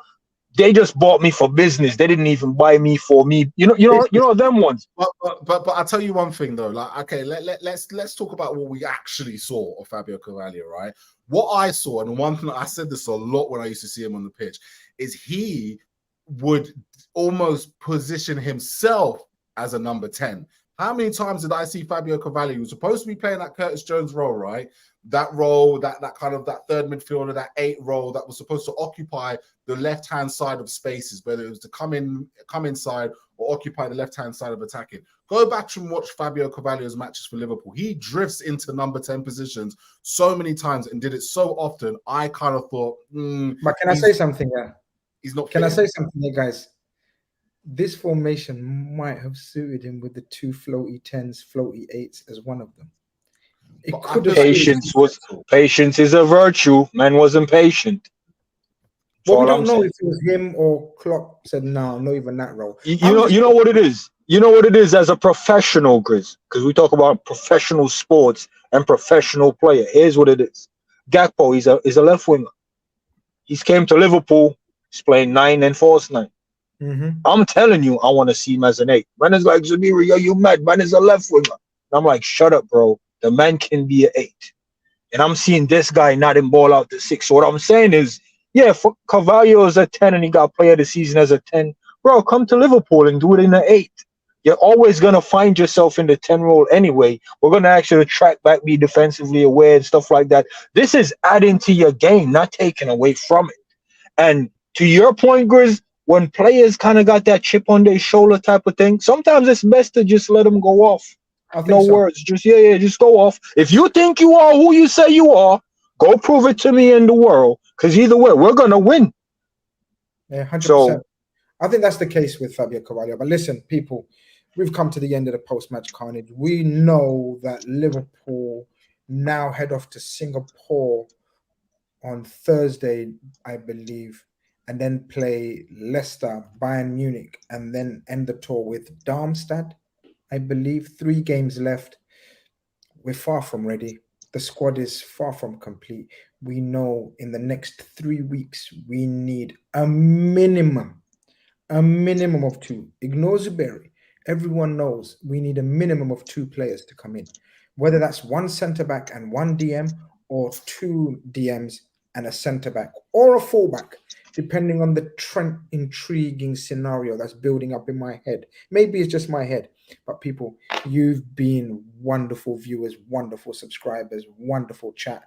they just bought me for business. They didn't even buy me for me. You know them ones. But I'll tell you one thing though. Like, okay, let's talk about what we actually saw of Fabio Carvalho, right? What I saw, and one thing I said this a lot when I used to see him on the pitch, is he would almost position himself as a number 10. How many times did I see Fabio Carvalho, who was supposed to be playing that Curtis Jones role, right? That role, that kind of that third midfielder, that 8 role that was supposed to occupy the left-hand side of spaces, whether it was to come inside or occupy the left-hand side of attacking. Go back and watch Fabio Carvalho's matches for Liverpool. He drifts into number 10 positions so many times and did it so often. I kind of thought, but can I say something there? He's not. Can I say something there, guys? This formation might have suited him with the 2 floaty 10s, floaty 8s as one of them. Patience is a virtue. Man wasn't patient. Well, we don't know if it was him or Klopp said, no, not even that role. You know what it is? You know what it is as a professional, Grizz? Because we talk about professional sports and professional player. Here's what it is. Gakpo, he's a left winger. He's came to Liverpool. He's playing 9 and false 9. I'm telling you, I want to see him as an 8. Man is like, Zamiri, are you mad? Man is a left winger. And I'm like, shut up, bro. The man can be an 8. And I'm seeing this guy not in ball out to 6. So what I'm saying is, yeah, for Carvalho is a 10 and he got player of the season as a 10. Bro, come to Liverpool and do it in an 8. You're always going to find yourself in the 10 role anyway. We're going to actually track back, be defensively aware and stuff like that. This is adding to your game, not taking away from it. And to your point, Grizz, when players kind of got that chip on their shoulder type of thing, sometimes it's best to just let them go off. No words. Just just go off. If you think you are who you say you are, go prove it to me in the world. Because either way, we're gonna win. Yeah, 100%. So, I think that's the case with Fabio Carvalho. But listen, people, we've come to the end of the post-match carnage. We know that Liverpool now head off to Singapore on Thursday, I believe, and then play Leicester, Bayern Munich, and then end the tour with Darmstadt. I believe 3 games left. We're far from ready. the squad is far from complete. We know in the next 3 weeks we need a minimum of 2. Ignore Zuberi. Everyone knows we need a minimum of 2 players to come in, whether that's 1 centre back and 1 DM, or 2 DMs and a centre back, or a fullback, depending on the Trent intriguing scenario that's building up in my head. Maybe it's just my head, but people, you've been wonderful viewers, wonderful subscribers, wonderful chat.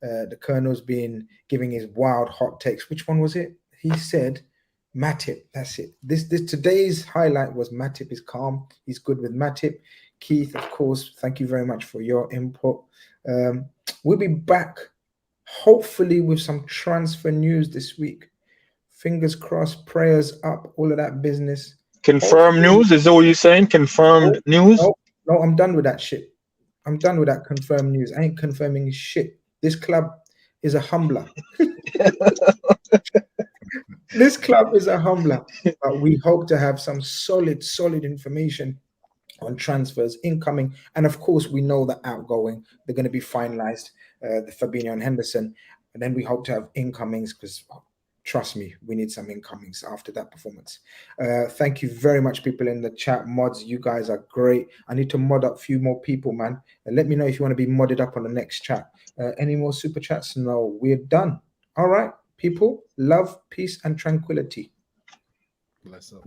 The Colonel's been giving his wild hot takes. Which one was it? He said Matip. That's it. This today's highlight was Matip is calm. He's good with Matip. Keith, of course, thank you very much for your input. We'll be back hopefully with some transfer news this week. Fingers crossed, prayers up, all of that business. Confirmed news? Is that what you're saying? Confirmed news? No, I'm done with that shit. I'm done with that confirmed news. I ain't confirming shit. This club is a humbler. This club is a humbler. But we hope to have some solid information on transfers incoming. And of course, we know that outgoing, they're going to be finalized, the Fabinho and Henderson. And then we hope to have incomings, because trust me, we need some incomings after that performance. Thank you very much, people in the chat. Mods, you guys are great. I need to mod up a few more people, man. And let me know if you want to be modded up on the next chat. Any more super chats? No, we're done. All right, people. Love, peace, and tranquility. Bless up.